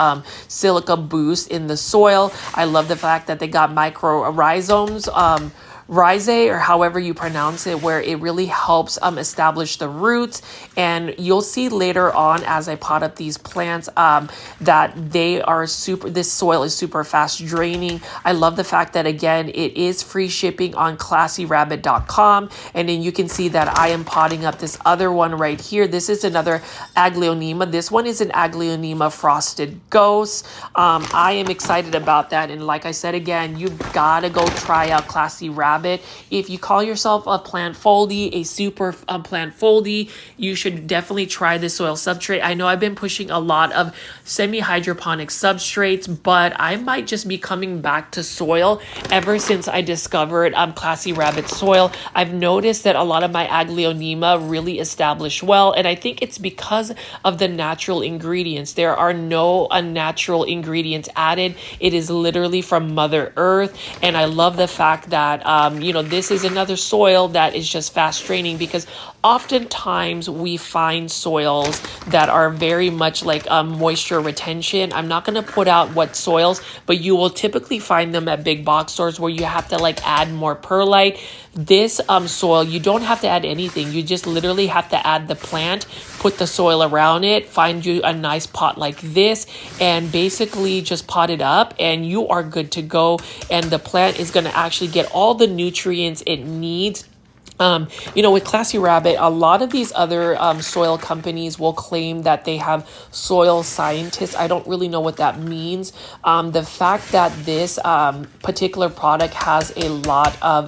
silica boost in the soil. I love the fact that they got microrhizomes, rhizae, or however you pronounce it, where it really helps establish the roots. And you'll see later on as I pot up these plants that they are this soil is super fast draining. I love the fact that, again, it is free shipping on classyrabbit.com. And then you can see that I am potting up this other one right here. This is another Aglonema. This one is an Aglonema Frosted Ghost. I am excited about that. And like I said, again, you've got to go try out Classy Rabbit. Rabbit. If you call yourself a plant foldy, a super plant foldy, you should definitely try this soil substrate. I know I've been pushing a lot of semi-hydroponic substrates, but I might just be coming back to soil ever since I discovered Classy Rabbit soil. I've noticed that a lot of my Aglonema really established well, and I think it's because of the natural ingredients. There are no unnatural ingredients added. It is literally from Mother Earth, and I love the fact that this is another soil that is just fast draining, because oftentimes we find soils that are very much like moisture retention. I'm not going to put out what soils, but you will typically find them at big box stores where you have to like add more perlite. This soil, you don't have to add anything. You just literally have to add the plant, put the soil around it, find you a nice pot like this, and basically just pot it up, and you are good to go. And the plant is going to actually get all the nutrients it needs. With Classy Rabbit, a lot of these other soil companies will claim that they have soil scientists. I don't really know what that means. The fact that this particular product has a lot of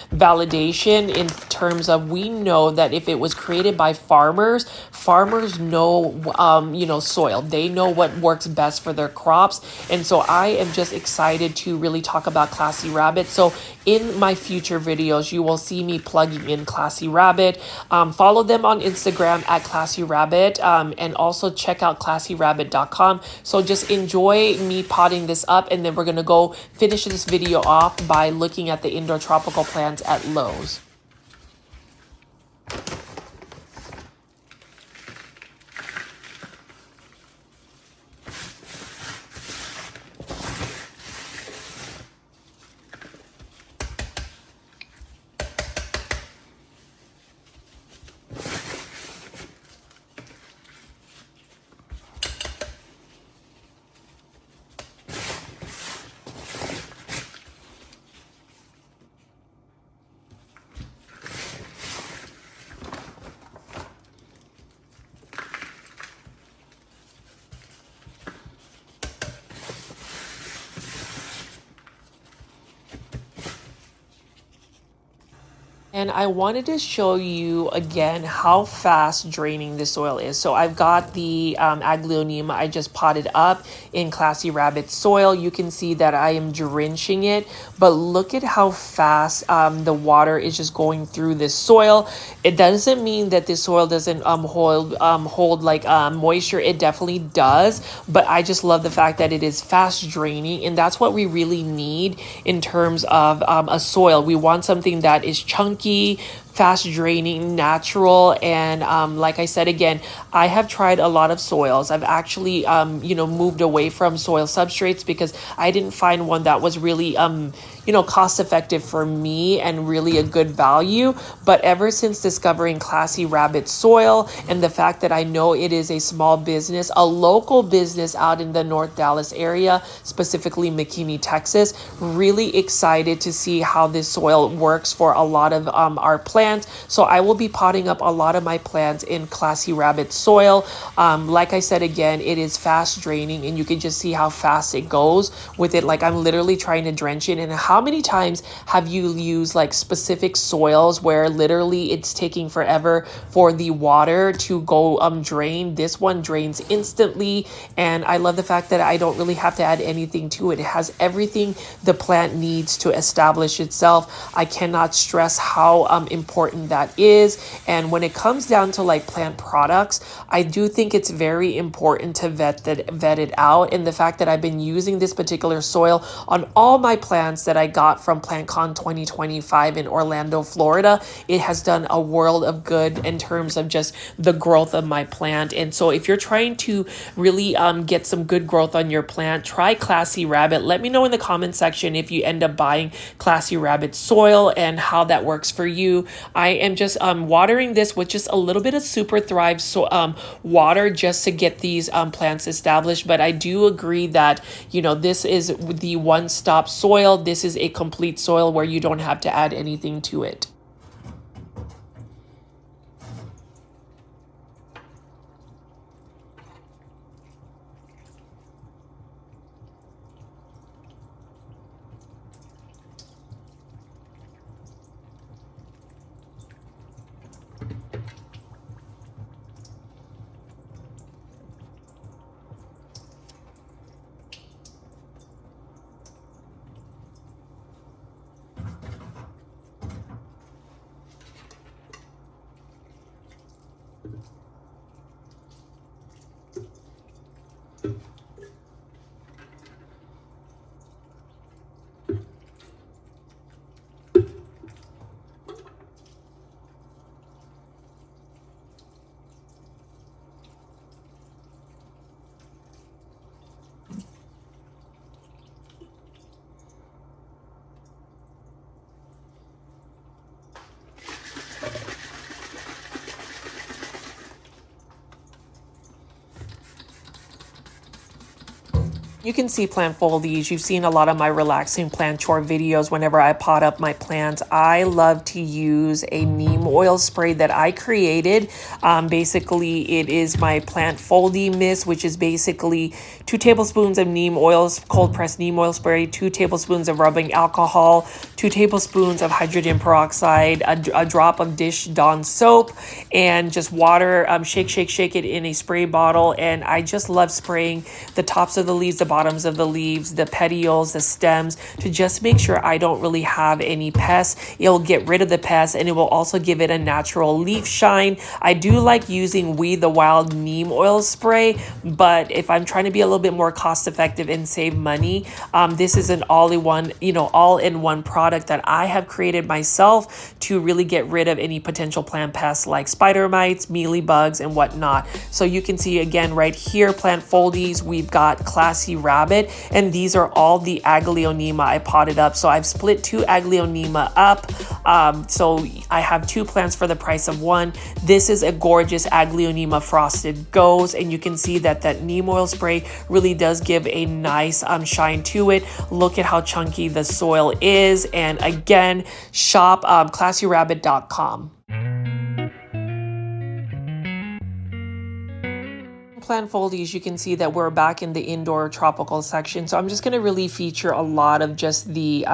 validation in terms of, we know that if it was created by farmers know, soil. They know what works best for their crops. And so I am just excited to really talk about Classy Rabbit. So in my future videos, you will see me plugging in Classy Rabbit. Follow them on Instagram at Classy Rabbit, and also check out classyrabbit.com. So just enjoy me potting this up, and then we're going to go finish this video off by looking at the indoor tropical plants at Lowe's. And I wanted to show you again how fast draining the soil is. So I've got the Aglonema I just potted up in Classy Rabbit soil. You can see that I am drenching it, but look at how fast the water is just going through this soil. It doesn't mean that this soil doesn't hold like moisture. It definitely does, but I just love the fact that it is fast draining, and that's what we really need in terms of a soil. We want something that is chunky, fast draining, natural. And like I said, again, I have tried a lot of soils. I've actually moved away from soil substrates because I didn't find one that was really cost effective for me and really a good value. But ever since discovering Classy Rabbit soil, and the fact that I know it is a small business, a local business out in the North Dallas area, specifically McKinney, Texas, really excited to see how this soil works for a lot of our plants. So I will be potting up a lot of my plants in Classy Rabbit soil. Like I said, again, it is fast draining, and you can just see how fast it goes with it. Like, I'm literally trying to drench it. And how many times have you used like specific soils where literally it's taking forever for the water to go drain? This one drains instantly, and I love the fact that I don't really have to add anything to it. It has everything the plant needs to establish itself. I cannot stress how important that is. And when it comes down to like plant products, I do think it's very important to vet it out. And the fact that I've been using this particular soil on all my plants that I got from PlantCon 2025 in Orlando, Florida, it has done a world of good in terms of just the growth of my plant. And so if you're trying to really get some good growth on your plant, try Classy Rabbit. Let me know in the comment section if you end up buying Classy Rabbit soil and how that works for you. I am just watering this with just a little bit of Super Thrive water just to get these plants established. But I do agree that, this is the one-stop soil. This is a complete soil where you don't have to add anything to it. You can see plant foliage. You've seen a lot of my relaxing plant chore videos whenever I pot up my plants. I love to use a neem oil spray that I created. Basically, it is my plant foldy mist, which is basically 2 tablespoons of neem oils, cold pressed neem oil spray, 2 tablespoons of rubbing alcohol, 2 tablespoons of hydrogen peroxide, a drop of dish Dawn soap, and just water. Shake it in a spray bottle. And I just love spraying the tops of the leaves, the bottoms of the leaves, the petioles, the stems, to just make sure I don't really have any pests. It'll get rid of the pests, and it will also give it a natural leaf shine. I do like using Weed the Wild neem oil spray, but if I'm trying to be a little bit more cost effective and save money, this is an all-in-one product that I have created myself to really get rid of any potential plant pests like spider mites, mealybugs, and whatnot. So you can see again right here, plant foldies, we've got Classy Rabbit, and these are all the Aglonema I potted up. So I've split 2 Aglonema up. So I have 2 plants for the price of 1. This is a gorgeous Aglonema Frosted Ghost, and you can see that neem oil spray really does give a nice shine to it. Look at how chunky the soil is. And again, shop classyrabbit.com. Plant foliage, you can see that we're back in the indoor tropical section. So I'm just going to really feature a lot of just the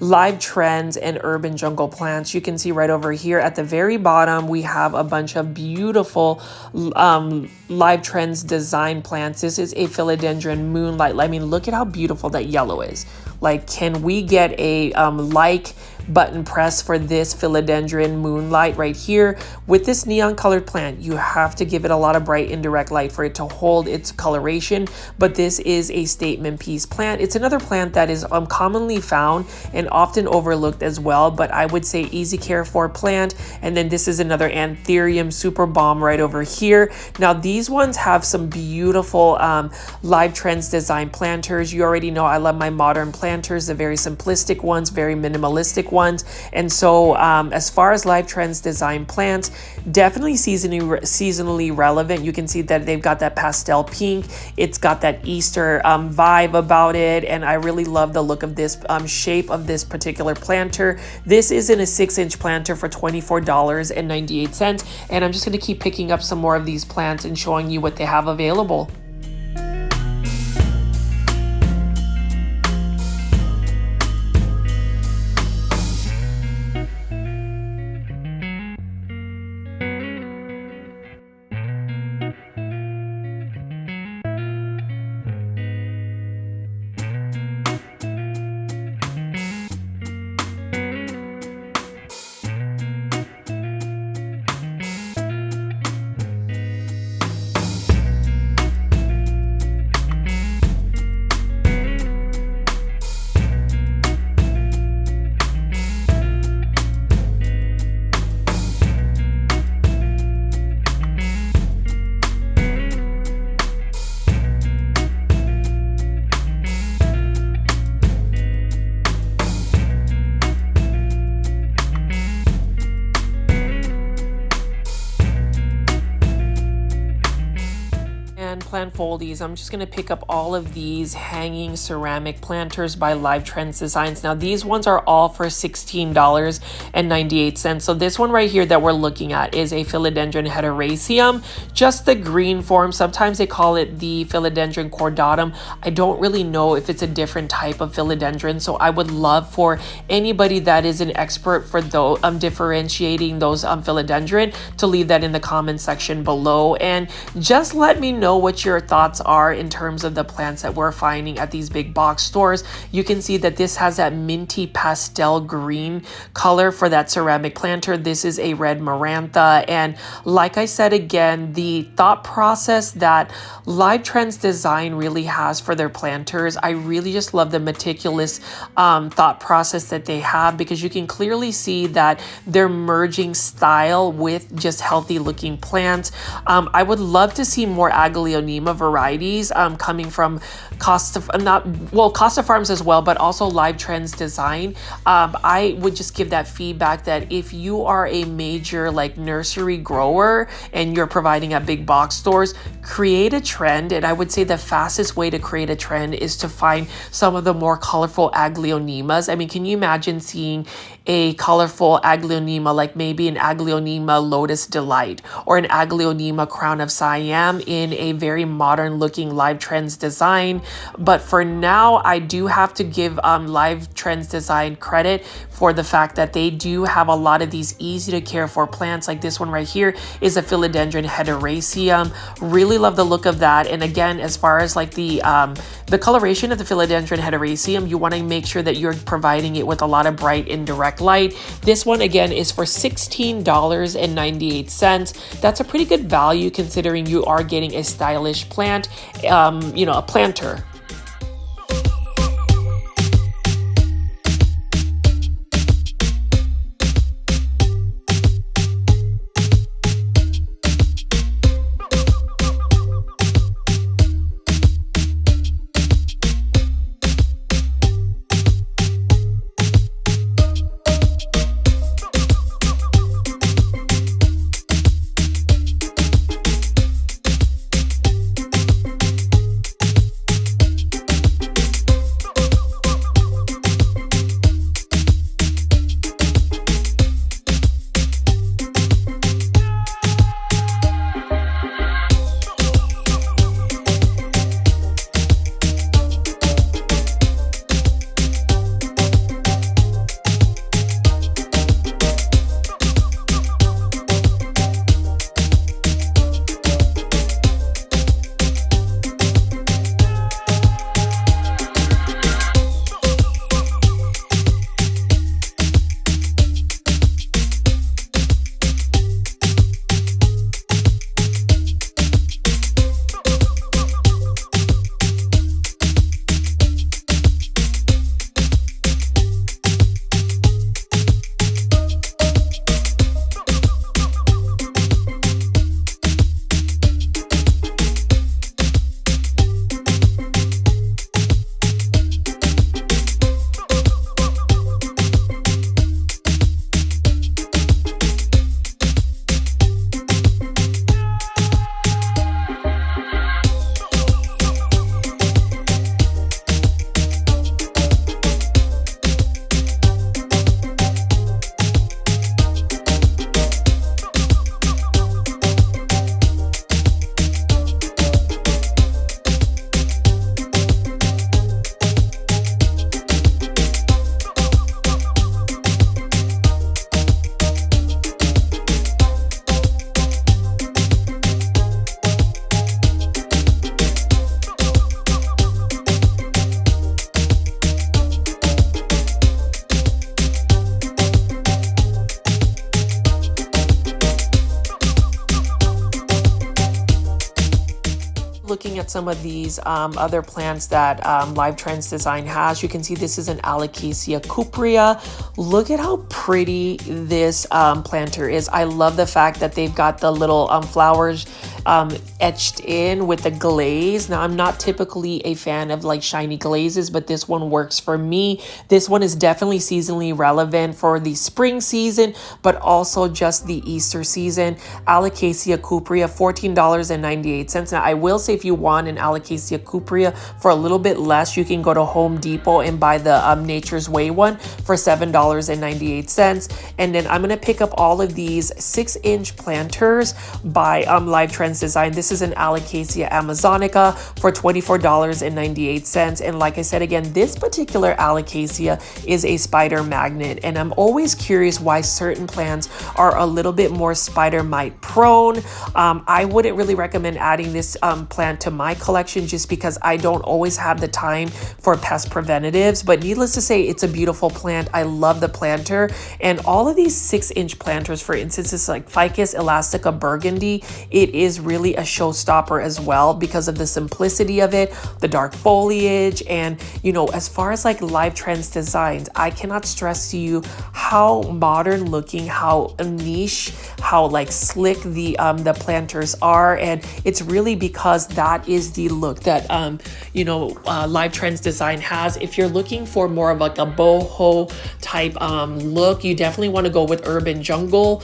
live trends and urban jungle plants. You can see right over here at the very bottom, we have a bunch of beautiful live trends design plants. This is a philodendron moonlight. I mean, look at how beautiful that yellow is. Like, can we get a like button press for this philodendron moonlight right here? With this neon colored plant, you have to give it a lot of bright indirect light for it to hold its coloration, but this is a statement piece plant. It's another plant that is commonly found and often overlooked as well, but I would say easy care for plant. And then this is another Anthurium super bomb right over here. Now these ones have some beautiful live trends design planters. You already know I love my modern planters, the very simplistic ones, very minimalistic ones. And so as far as live trends design plants, definitely seasonally relevant. You can see that they've got that pastel pink. It's got that Easter vibe about it, and I really love the look of this shape of this particular planter. This is in a 6-inch planter for $24.98, and I'm just going to keep picking up some more of these plants and showing you what they have available. Plant foldies. I'm just going to pick up all of these hanging ceramic planters by Live Trends Designs. Now these ones are all for $16.98. So this one right here that we're looking at is a philodendron heteroraceum, just the green form. Sometimes they call it the philodendron cordatum. I don't really know if it's a different type of philodendron, so I would love for anybody that is an expert for those differentiating those philodendron to leave that in the comment section below, and just let me know what what your thoughts are in terms of the plants that we're finding at these big box stores. You can see that this has that minty pastel green color for that ceramic planter. This is a red marantha. And like I said, again, the thought process that Live Trends Design really has for their planters, I really just love the meticulous thought process that they have, because you can clearly see that they're merging style with just healthy looking plants. I would love to see more Aglonema varieties coming from Costa Farms as well, but also Live Trends Design. I would just give that feedback that if you are a major like nursery grower and you're providing at big box stores, create a trend. And I would say the fastest way to create a trend is to find some of the more colorful Aglonemas. I mean, can you imagine seeing a colorful Aglonema, like maybe an Aglonema Lotus Delight or an Aglonema Crown of Siam in a very modern looking Live Trends Design? But for now, I do have to give Live Trends Design credit for the fact that they do have a lot of these easy to care for plants. Like this one right here is a philodendron hederaceum. Really love the look of that. And again, as far as like the coloration of the philodendron hederaceum, you want to make sure that you're providing it with a lot of bright indirect light. This one again is for $16.98. That's a pretty good value considering you are getting a stylish plant, a planter. Looking at some of these other plants that Live Trends Design has, you can see this is an Alocasia cuprea. Look at how pretty this planter is. I love the fact that they've got the little flowers etched in with the glaze. Now, I'm not typically a fan of like shiny glazes, but this one works for me. This one is definitely seasonally relevant for the spring season, but also just the Easter season. Alocasia cuprea, $14.98. Now, I will say if you want an Alocasia cuprea for a little bit less, you can go to Home Depot and buy the Nature's Way one for $7.98. And then I'm going to pick up all of these 6-inch planters by Live Trends Trends design. This is an Alocasia amazonica for $24.98. And like I said, again, this particular Alocasia is a spider magnet. And I'm always curious why certain plants are a little bit more spider mite prone. I wouldn't really recommend adding this plant to my collection just because I don't always have the time for pest preventatives. But needless to say, it's a beautiful plant. I love the planter. And all of these 6-inch planters, for instance, it's like Ficus elastica burgundy. It is really a showstopper as well because of the simplicity of it, the dark foliage, and you know, as far as like Live Trends designs, I cannot stress to you how modern looking, how niche, how like slick the planters are. And it's really because that is the look that Live Trends design has. If you're looking for more of like a boho type look, you definitely want to go with urban jungle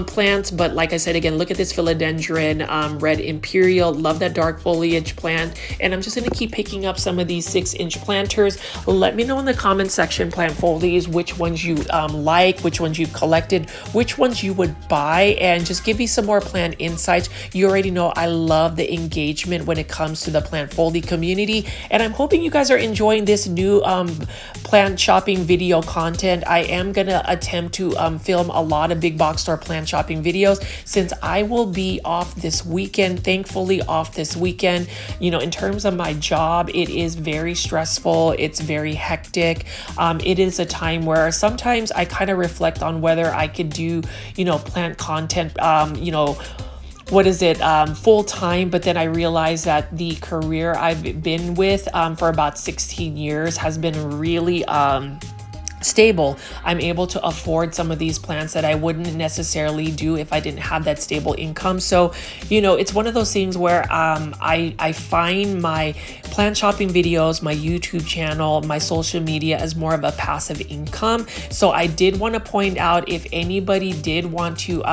plants. But like I said, again, look at this philodendron red imperial. Love that dark foliage plant. And I'm just going to keep picking up some of these 6-inch planters. Let me know in the comment section, plant foldies, which ones you like, which ones you've collected, which ones you would buy, and just give me some more plant insights. You already know I love the engagement when it comes to the plant foldie community, and I'm hoping you guys are enjoying this new plant shopping video content. I am gonna attempt to film a lot of big box store plant shopping videos since I will be off this weekend, thankfully off this weekend. You know, in terms of my job, it is very stressful. It's very hectic. It is a time where sometimes I kind of reflect on whether I could do, plant content, full time, but then I realized that the career I've been with for about 16 years has been really stable. I'm able to afford some of these plants that I wouldn't necessarily do if I didn't have that stable income. So, it's one of those things where I find my plant shopping videos, my YouTube channel, my social media as more of a passive income. So I did want to point out, if anybody did want to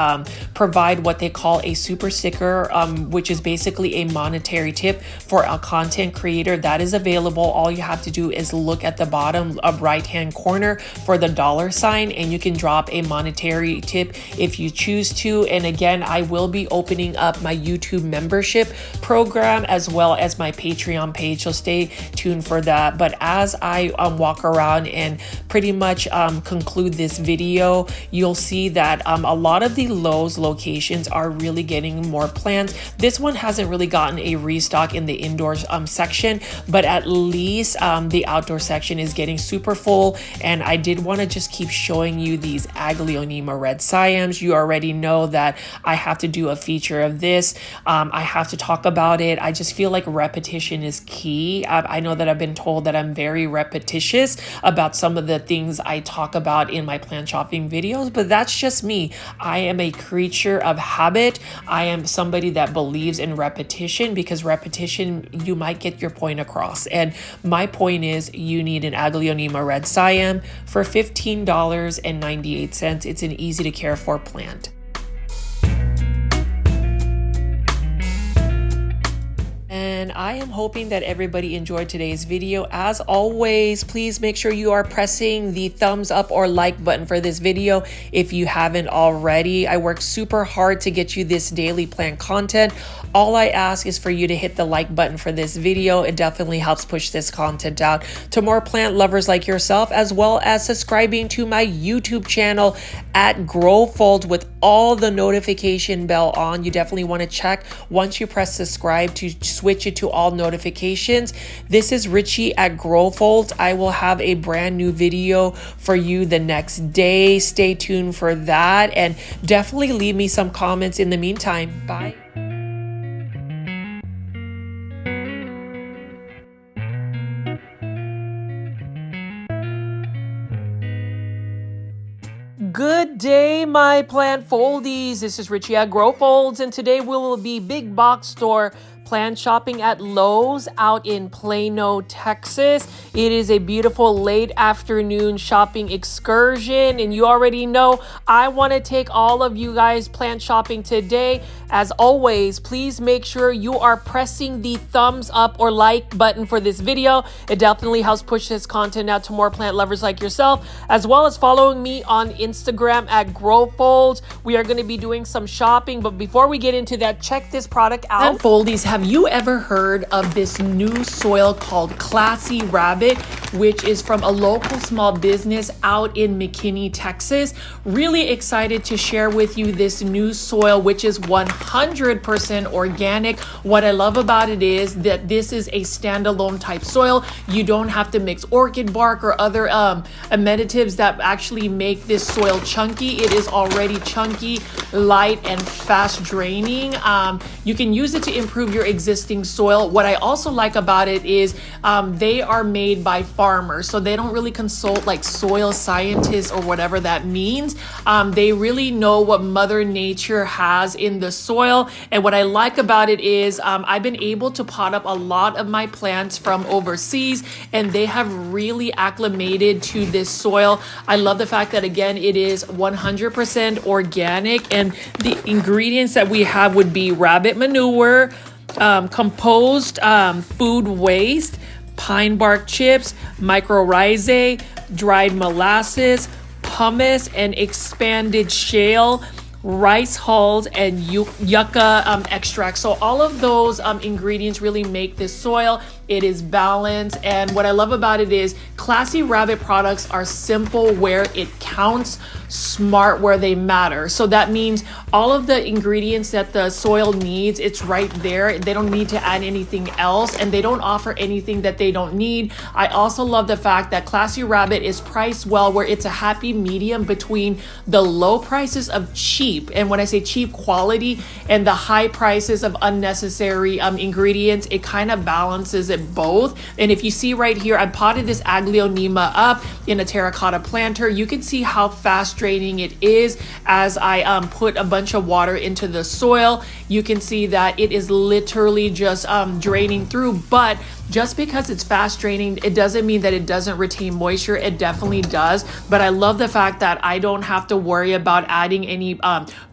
provide what they call a super sticker, which is basically a monetary tip for a content creator, that is available. All you have to do is look at the bottom of right-hand corner for the $sign, and you can drop a monetary tip if you choose to. And again, I will be opening up my YouTube membership program as well as my Patreon page, so stay tuned for that. But as I walk around and pretty much conclude this video, you'll see that a lot of the Lowe's locations are really getting more plants. This one hasn't really gotten a restock in the indoors section, but at least the outdoor section is getting super full. And I did want to just keep showing you these Aglonema red Siams. You already know that I have to do a feature of this. I have to talk about it. I just feel like repetition is key. I know that I've been told that I'm very repetitious about some of the things I talk about in my plant shopping videos, but that's just me. I am a creature of habit. I am somebody that believes in repetition, because repetition, you might get your point across. And my point is, you need an Aglonema red Siam for $15.98. It's an easy to care for plant. And I am hoping that everybody enjoyed today's video. As always, please make sure you are pressing the thumbs up or like button for this video if you haven't already. I work super hard to get you this daily plant content. All I ask is for you to hit the like button for this video. It definitely helps push this content out to more plant lovers like yourself, as well as subscribing to my YouTube channel at GrowFold with all the notification bell on. You definitely want to check once you press subscribe to switch it to all notifications. This is Richie at GrowFold. I will have a brand new video for you the next day. Stay tuned for that, and definitely leave me some comments in the meantime. Bye. Good day, my plant foldies. This is Richie at GrowFolds, and today we will be big box store plant shopping at Lowe's out in Plano, Texas. It is a beautiful late afternoon shopping excursion, and you already know I want to take all of you guys plant shopping today. As always, please make sure you are pressing the thumbs up or like button for this video. It definitely helps push this content out to more plant lovers like yourself, as well as following me on Instagram at GrowFolds. We are going to be doing some shopping, but before we get into that, check this product out. And Foldies, have you ever heard of this new soil called Classy Rabbit, which is from a local small business out in McKinney, Texas? Really excited to share with you this new soil, which is 100% organic. What I love about it is that this is a standalone type soil. You don't have to mix orchid bark or other amenities that actually make this soil chunky. It is already chunky, light, and fast draining. You can use it to improve your existing soil. What I also like about it is they are made by farmers, so they don't really consult like soil scientists or whatever that means. They really know what Mother Nature has in the soil. And what I like about it is I've been able to pot up a lot of my plants from overseas, and they have really acclimated to this soil. I love the fact that, again, it is 100% organic, and the ingredients that we have would be rabbit manure, composed food waste, pine bark chips, mycorrhizae, dried molasses, pumice, and expanded shale, rice hulls, and yucca extract. So all of those ingredients really make this soil. It is balanced, and what I love about it is Classy Rabbit products are simple where it counts, smart where they matter. So that means all of the ingredients that the soil needs, it's right there. They don't need to add anything else, and they don't offer anything that they don't need. I also love the fact that Classy Rabbit is priced well, where it's a happy medium between the low prices of cheap, and when I say cheap, quality, and the high prices of unnecessary ingredients. It kind of balances it both. And if you see right here, I potted this Aglonema up in a terracotta planter. You can see how fast draining it is as I put a bunch of water into the soil. You can see that it is literally just draining through, but just because it's fast draining, it doesn't mean that it doesn't retain moisture. It definitely does. But I love the fact that I don't have to worry about adding any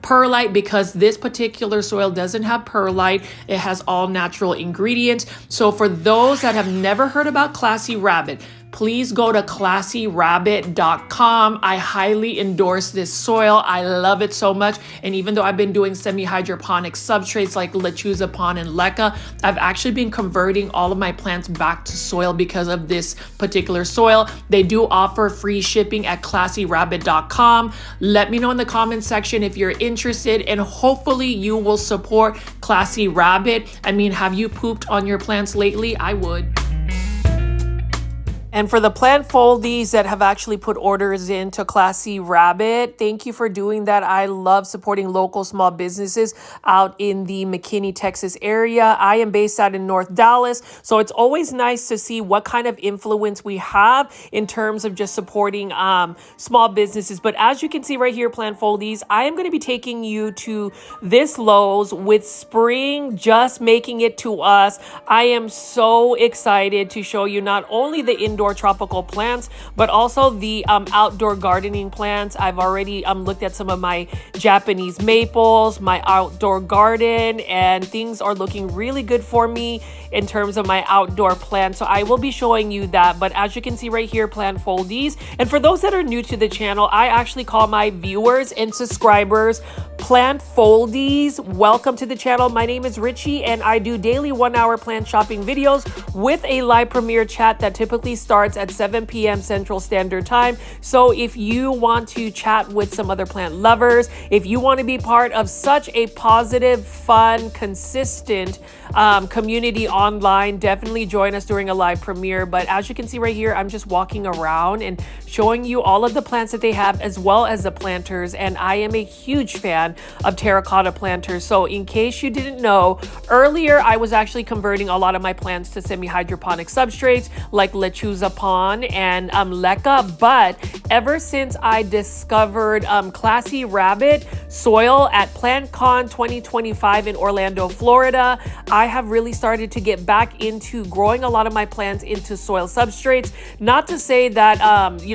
perlite, because this particular soil doesn't have perlite. It has all natural ingredients. So for those that have never heard about Classy Rabbit, please go to classyrabbit.com. I highly endorse this soil. I love it so much. And even though I've been doing semi-hydroponic substrates like Lechuza Pond and Leca, I've actually been converting all of my plants back to soil because of this particular soil. They do offer free shipping at classyrabbit.com. Let me know in the comment section if you're interested, and hopefully you will support Classy Rabbit. I mean, have you pooped on your plants lately? I would. And for the plant foldies that have actually put orders into Classy Rabbit, thank you for doing that. I love supporting local small businesses out in the McKinney, Texas area. I am based out in North Dallas, so it's always nice to see what kind of influence we have in terms of just supporting small businesses. But as you can see right here, plant foldies, I am going to be taking you to this Lowe's with spring just making it to us. I am so excited to show you not only the indoor tropical plants, but also the outdoor gardening plants. I've already looked at some of my Japanese maples, my outdoor garden, and things are looking really good for me in terms of my outdoor plants. So I will be showing you that. But as you can see right here, plant foldies. And for those that are new to the channel, I actually call my viewers and subscribers plant foldies. Welcome to the channel. My name is Richie, and I do daily 1-hour plant shopping videos with a live premiere chat that typically starts at 7 p.m. Central Standard Time. So if you want to chat with some other plant lovers, if you want to be part of such a positive, fun, consistent community online, definitely join us during a live premiere. But as you can see right here, I'm just walking around and showing you all of the plants that they have, as well as the planters. And I am a huge fan fan of terracotta planters. So in case you didn't know, earlier I was actually converting a lot of my plants to semi-hydroponic substrates like lechuza pon and leca, but ever since I discovered Classy Rabbit soil at PlantCon 2025 in Orlando, Florida, I have really started to get back into growing a lot of my plants into soil substrates. Not to say that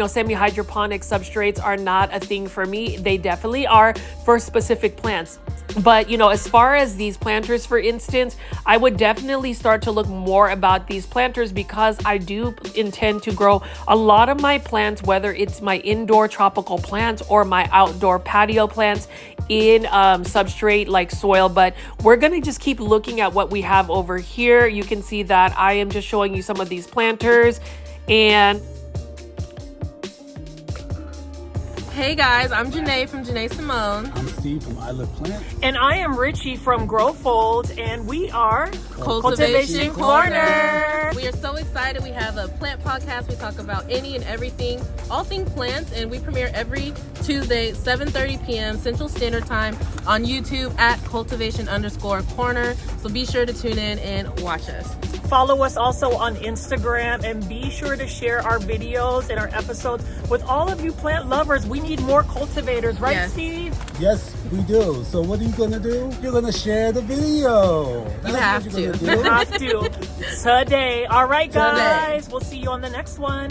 semi-hydroponic substrates are not a thing for me. They definitely are for specific plants. But, as far as these planters, for instance, I would definitely start to look more about these planters because I do intend to grow a lot of my plants, whether it's my indoor tropical plants or my outdoor patio plants, in substrate like soil. But we're going to just keep looking at what we have over here. You can see that I am just showing you some of these planters. And hey guys, I'm Janae from Janae Simone. I'm Steve from I Live Plants. And I am Richie from Grow Folds, and we are Cultivation Corner. We are so excited. We have a plant podcast. We talk about any and everything, all things plants, and we premiere every Tuesday, 7:30 p.m. Central Standard Time on YouTube at cultivation_corner. So be sure to tune in and watch us. Follow us also on Instagram, and be sure to share our videos and our episodes with all of you plant lovers. We need more cultivators, right, Yes. Steve? Yes, we do. So what are you going to do? You're going to share the video. You have what to. you're gonna do. Have to. Today. All right, guys. Today. We'll see you on the next one.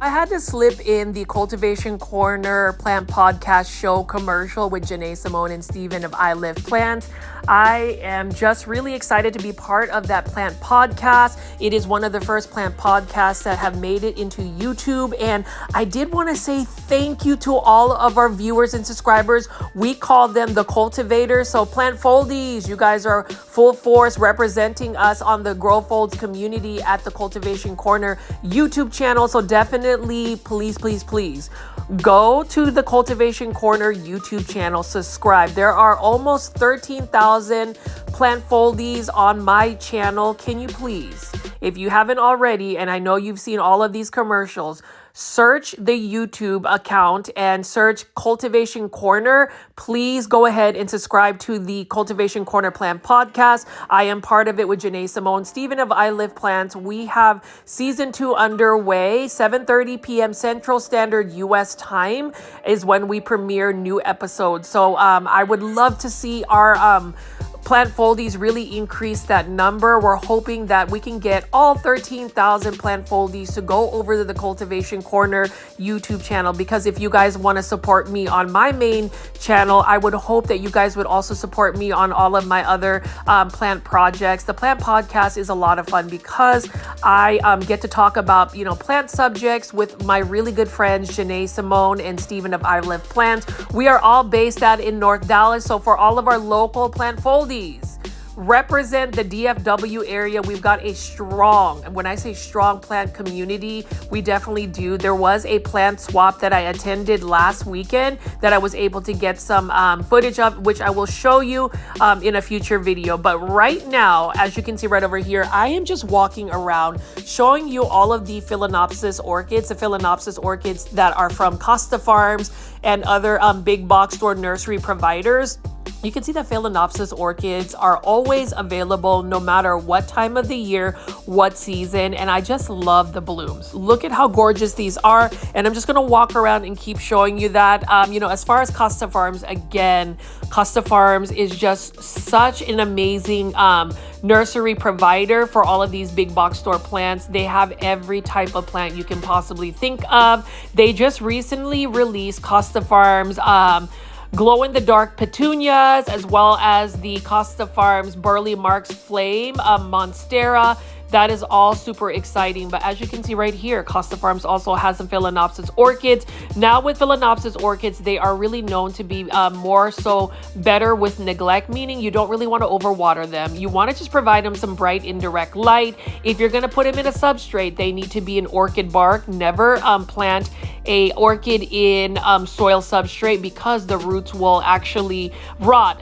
I had to slip in the Cultivation Corner Plant Podcast show commercial with Janae Simone and Steven of I Live Plants. I am just really excited to be part of that plant podcast. It is one of the first plant podcasts that have made it into YouTube. And I did want to say thank you to all of our viewers and subscribers. We call them the cultivators. So Plant Foldies, you guys are full force representing us on the Grow Folds community at the Cultivation Corner YouTube channel. So definitely, please go to the Cultivation Corner YouTube channel, subscribe. There are almost 13,000 plant foldies on my channel. Can you please, if you haven't already, and I know you've seen all of these commercials, search the YouTube account and search Cultivation Corner. Please go ahead and subscribe to the Cultivation Corner Plant Podcast. I am part of it with Janae Simone, Steven of I Live Plants. We have season 2 underway. 7:30 p.m. Central Standard US time is when we premiere new episodes. So I would love to see our plant foldies really increase that number. We're hoping that we can get all 13,000 plant foldies to go over to the Cultivation Corner YouTube channel, because if you guys want to support me on my main channel, I would hope that you guys would also support me on all of my other plant projects. The plant podcast is a lot of fun because I get to talk about, plant subjects with my really good friends, Janae Simone and Steven of I Live Plants. We are all based out in North Dallas. So for all of our local plant foldies, represent the DFW area. We've got a strong, and when I say strong, plant community, we definitely do. There was a plant swap that I attended last weekend that I was able to get some footage of, which I will show you in a future video. But right now, as you can see right over here, I am just walking around showing you all of the Phalaenopsis orchids, that are from Costa Farms and other big box store nursery providers. You can see that Phalaenopsis orchids are always available no matter what time of the year, what season, and I just love the blooms. Look at how gorgeous these are, and I'm just going to walk around and keep showing you that. As far as Costa Farms, again, Costa Farms is just such an amazing nursery provider for all of these big box store plants. They have every type of plant you can possibly think of. They just recently released Costa Farms glow-in-the-dark petunias, as well as the Costa Farms Burley Marks Flame Monstera. That is all super exciting. But as you can see right here, Costa Farms also has some Phalaenopsis orchids. Now with Phalaenopsis orchids, they are really known to be more so better with neglect, meaning you don't really want to overwater them. You want to just provide them some bright indirect light. If you're going to put them in a substrate, they need to be an orchid bark. Never plant a orchid in soil substrate because the roots will actually rot.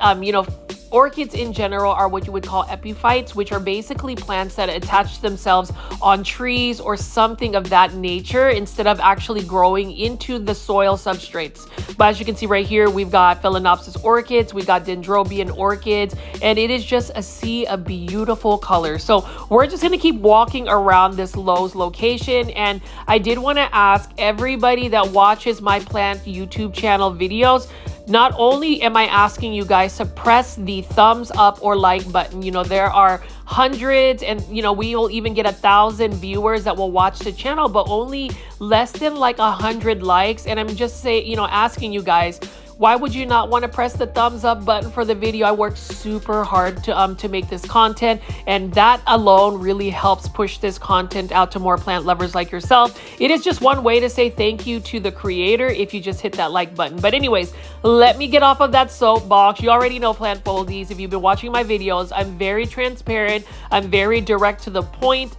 Orchids in general are what you would call epiphytes, which are basically plants that attach themselves on trees or something of that nature instead of actually growing into the soil substrates. But as you can see right here, we've got Phalaenopsis orchids, we've got Dendrobium orchids, and it is just a sea of beautiful colors. So we're just gonna keep walking around this Lowe's location, and I did want to ask everybody that watches my plant YouTube channel videos, not only am I asking you guys to press the thumbs up or like button, you know, there are hundreds and, you know, we will even get 1,000 viewers that will watch the channel, but only less than like 100 likes. And I'm just asking you guys, why would you not want to press the thumbs up button for the video? I worked super hard to make this content, and that alone really helps push this content out to more plant lovers like yourself. It is just one way to say thank you to the creator if you just hit that like button. But anyways, let me get off of that soapbox. You already know Plant Foldies. If you've been watching my videos, I'm very transparent. I'm very direct to the point.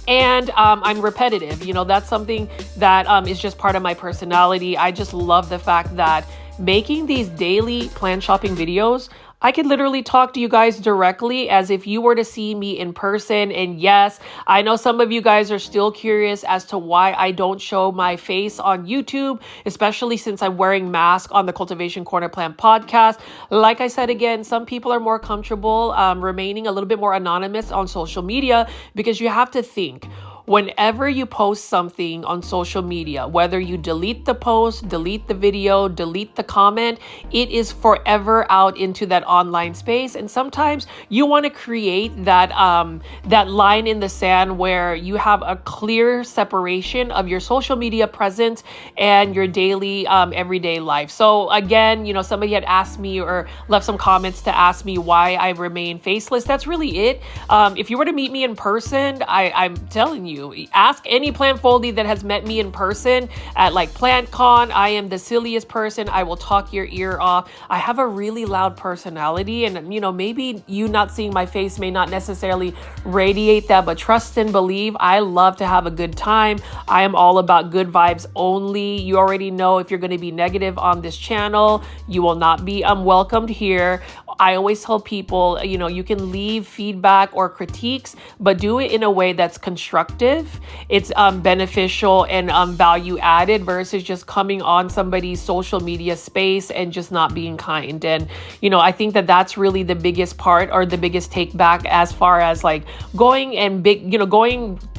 And I'm repetitive. You know, that's something that is just part of my personality. I just love the fact that making these daily plant shopping videos, I could literally talk to you guys directly as if you were to see me in person. And yes, I know some of you guys are still curious as to why I don't show my face on YouTube, especially since I'm wearing mask on the Cultivation Corner Plant podcast. Like I said, again, some people are more comfortable remaining a little bit more anonymous on social media, because you have to think, whenever you post something on social media, whether you delete the post, delete the video, delete the comment, it is forever out into that online space. And sometimes you want to create that that line in the sand where you have a clear separation of your social media presence and your daily everyday life. So again, you know, somebody had asked me or left some comments to ask me why I remain faceless. That's really it. If you were to meet me in person, I'm telling you, ask any plant foldie that has met me in person at like PlantCon. I am the silliest person. I will talk your ear off. I have a really loud personality, and you know, maybe you not seeing my face may not necessarily radiate that, but trust and believe, I love to have a good time. I am all about good vibes only. You already know, if you're going to be negative on this channel, you will not be welcomed here. I always tell people, you know, you can leave feedback or critiques, but do it in a way that's constructive. It's beneficial and value added versus just coming on somebody's social media space and just not being kind. And, you know, I think that that's really the biggest part, or the biggest take back, as far as like going and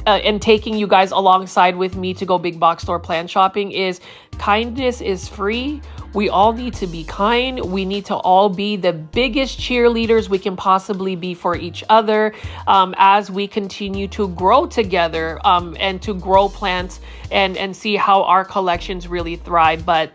and taking you guys alongside with me to go big box store plant shopping is kindness is free. We all need to be kind. We need to all be the biggest cheerleaders we can possibly be for each other as we continue to grow together and to grow plants and see how our collections really thrive. But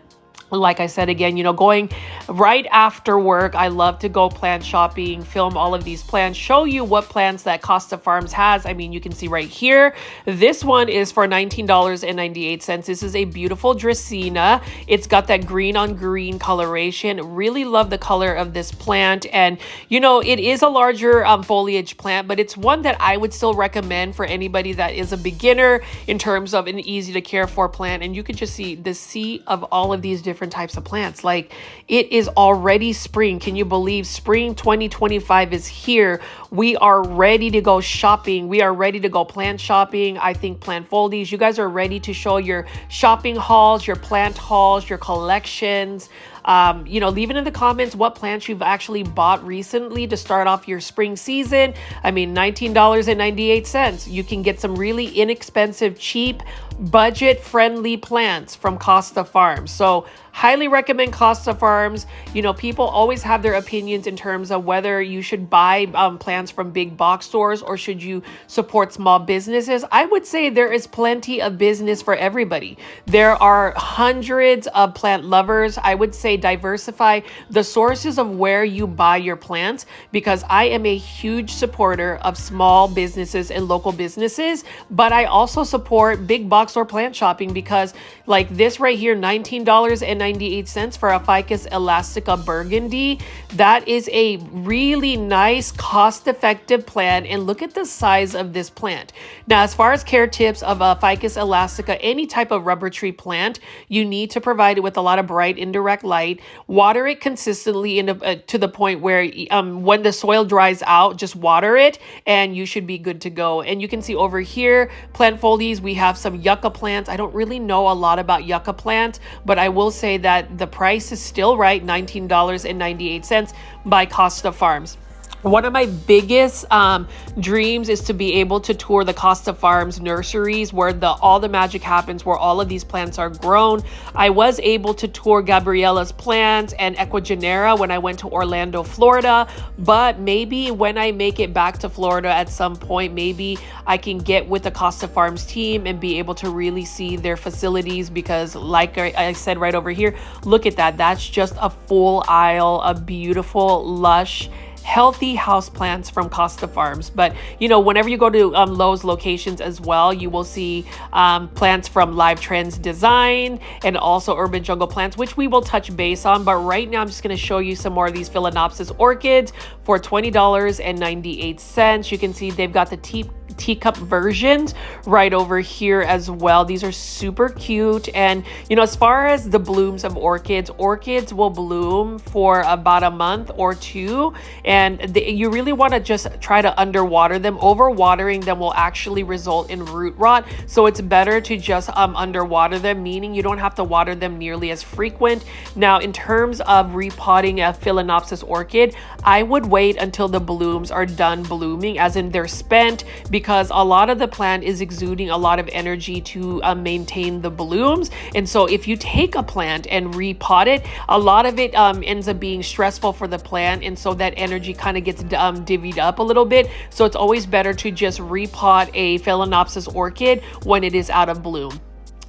like I said, again, you know, going right after work, I love to go plant shopping, film all of these plants, show you what plants that Costa Farms has. I mean, you can see right here, this one is for $19.98. This is a beautiful Dracaena. It's got that green on green coloration. Really love the color of this plant. And, you know, it is a larger foliage plant, but it's one that I would still recommend for anybody that is a beginner in terms of an easy to care for plant. And you can just see the sea of all of these different types of plants. Like, it is already spring. Can you believe spring 2025 is here? We are ready to go shopping. We are ready to go plant shopping. I think Plant Foldies, you guys are ready to show your shopping hauls, your plant hauls, your collections. You know, leave it in the comments what plants you've actually bought recently to start off your spring season. I mean, $19.98. You can get some really inexpensive, cheap, budget-friendly plants from Costa Farms. So highly recommend Costa Farms. You know, people always have their opinions in terms of whether you should buy plants from big box stores or should you support small businesses. I would say there is plenty of business for everybody. There are hundreds of plant lovers. I would say diversify the sources of where you buy your plants, because I am a huge supporter of small businesses and local businesses, but I also support big box store plant shopping because Like this right here, $19.98 for a Ficus elastica burgundy. That is a really nice, cost-effective plant. And look at the size of this plant. Now, as far as care tips of a Ficus elastica, any type of rubber tree plant, you need to provide it with a lot of bright indirect light. Water it consistently to the point where when the soil dries out, just water it and you should be good to go. And you can see over here, plant foldies, we have some yucca plants. I don't really know a lot about yucca plants, but I will say that the price is still right, $19.98 by Costa Farms. One of my biggest dreams is to be able to tour the Costa Farms nurseries where all the magic happens, where all of these plants are grown. I was able to tour Gabriella's plants and Ecuagenera when I went to Orlando, Florida, but maybe when I make it back to Florida at some point, maybe I can get with the Costa Farms team and be able to really see their facilities, because like I said right over here, look at that. That's just a full aisle of beautiful, lush, healthy houseplants from Costa Farms. But you know, whenever you go to Lowe's locations as well, you will see plants from Live Trends Design and also Urban Jungle Plants, which we will touch base on. But right now I'm just going to show you some more of these Phalaenopsis orchids for $20.98. You can see they've got the teacup versions right over here as well. These are super cute. And you know, as far as the blooms of orchids will bloom for about a month or two, and you really want to just try to underwater them. Overwatering them will actually result in root rot, so it's better to just underwater them, meaning you don't have to water them nearly as frequent. Now, in terms of repotting a Phalaenopsis orchid, I would wait until the blooms are done blooming, as in they're spent, because a lot of the plant is exuding a lot of energy to maintain the blooms. And so if you take a plant and repot it, a lot of it ends up being stressful for the plant, and so that energy kind of gets divvied up a little bit. So it's always better to just repot a Phalaenopsis orchid when it is out of bloom.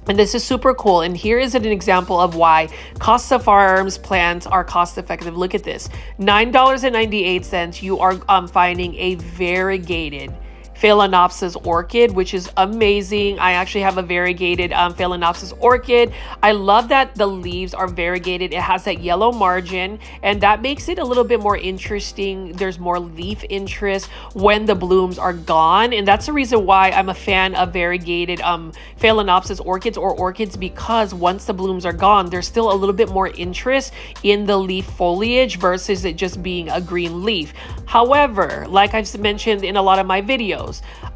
And this is super cool. And here is an example of why Costa Farms plants are cost effective. Look at this, $9.98. You are finding a variegated Phalaenopsis orchid, which is amazing. I actually have a variegated Phalaenopsis orchid. I love that the leaves are variegated. It has that yellow margin, and that makes it a little bit more interesting. There's more leaf interest when the blooms are gone, and that's the reason why I'm a fan of variegated Phalaenopsis orchids or orchids, because once the blooms are gone, there's still a little bit more interest in the leaf foliage versus it just being a green leaf. However, like I've mentioned in a lot of my videos,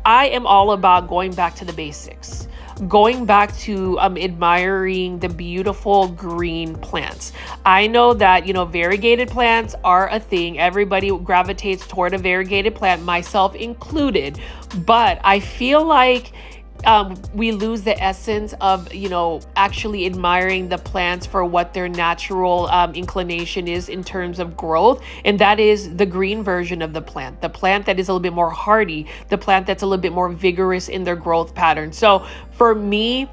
I am all about going back to the basics, going back to admiring the beautiful green plants. I know that, you know, variegated plants are a thing. Everybody gravitates toward a variegated plant, myself included. But I feel like we lose the essence of, you know, actually admiring the plants for what their natural inclination is in terms of growth. And that is the green version of the plant that is a little bit more hardy, the plant that's a little bit more vigorous in their growth pattern. So for me,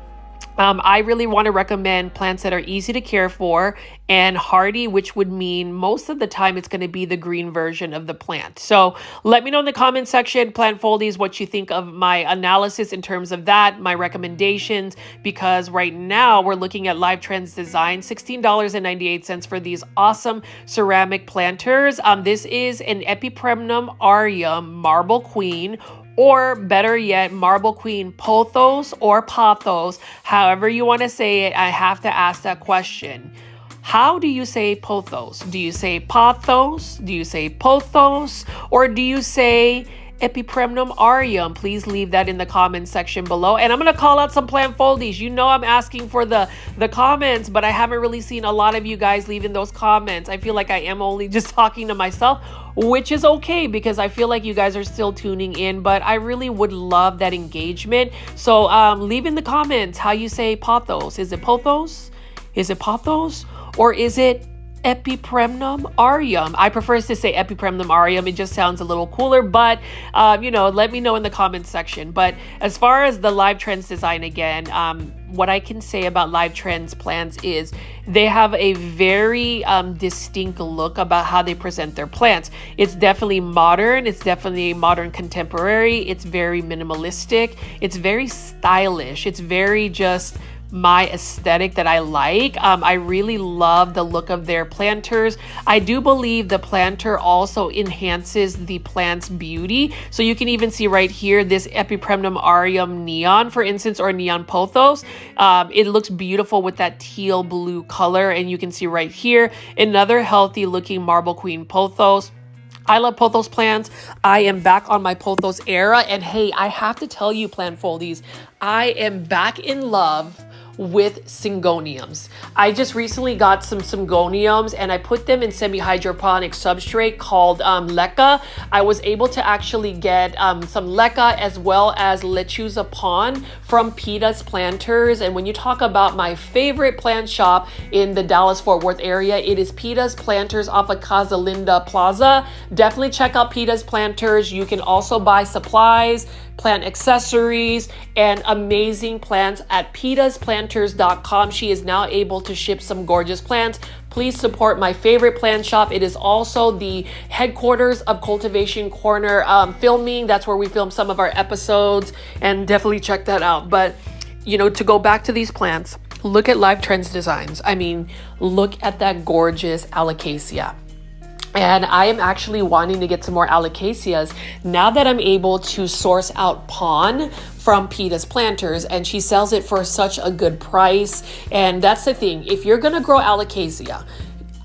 I really want to recommend plants that are easy to care for and hardy, which would mean most of the time it's going to be the green version of the plant. So let me know in the comment section, plant foldies, what you think of my analysis in terms of that, my recommendations, because right now we're looking at Live Trends Design, $16.98 for these awesome ceramic planters. This is an Epipremnum aureum Marble Queen, or better yet, Marble Queen pothos or pothos, however you want to say it. I have to ask that question. How do you say pothos? Do you say pothos? Do you say pothos? Or do you say Epipremnum aureum? Please leave that in the comment section below. And I'm going to call out some plant foldies. You know I'm asking for the comments, but I haven't really seen a lot of you guys leaving those comments. I feel like I am only just talking to myself, which is okay because I feel like you guys are still tuning in, but I really would love that engagement. So leave in the comments how you say pothos. Is it pothos? Is it pothos? Or is it Epipremnum aureum? I prefer to say Epipremnum aureum. It just sounds a little cooler, but you know, let me know in the comments section. But as far as the Live Trends Design, again, what I can say about Live Trends plants is they have a very distinct look about how they present their plants. It's definitely modern. It's definitely modern contemporary. It's very minimalistic. It's very stylish. It's very just my aesthetic that I like. I really love the look of their planters. I do believe the planter also enhances the plant's beauty. So you can even see right here, this Epipremnum aureum neon, for instance, or neon pothos. It looks beautiful with that teal blue color. And you can see right here, another healthy looking marble queen pothos. I love pothos plants. I am back on my pothos era. And hey, I have to tell you, plant foldies, I am back in love with syngoniums. I just recently got some syngoniums and I put them in semi-hydroponic substrate called leca. I was able to actually get some leca as well as lechuza pon from Peta's Planters. And when you talk about my favorite plant shop in the Dallas-Fort Worth area, it is Peta's Planters off of Casa Linda Plaza. Definitely check out Peta's Planters. You can also buy supplies, plant accessories, and amazing plants at petasplanters.com. She is now able to ship some gorgeous plants. Please support my favorite plant shop. It is also the headquarters of Cultivation Corner filming. That's where we film some of our episodes, and definitely check that out. But, you know, to go back to these plants, look at Live Trends Designs. I mean, look at that gorgeous alocasia. And I am actually wanting to get some more alocasias now that I'm able to source out pon from Peta's Planters, and she sells it for such a good price. And that's the thing, if you're gonna grow alocasia,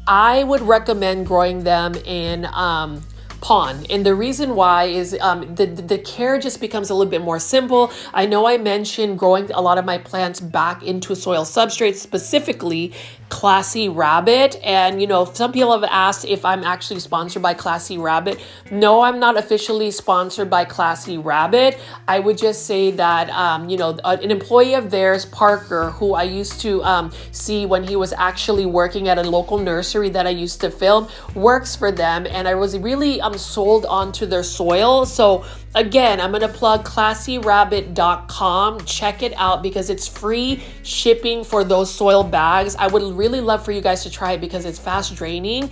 I would recommend growing them in pon. And the reason why is the care just becomes a little bit more simple. I know I mentioned growing a lot of my plants back into soil substrate, specifically Classy Rabbit. And, you know, some people have asked if I'm actually sponsored by Classy Rabbit. No, I'm not officially sponsored by Classy Rabbit. I would just say that, you know, an employee of theirs, Parker, who I used to see when he was actually working at a local nursery that I used to film, works for them. And I was really sold onto their soil. So again, I'm going to plug classyrabbit.com. Check it out because it's free shipping for those soil bags. I would really love for you guys to try it because it's fast draining.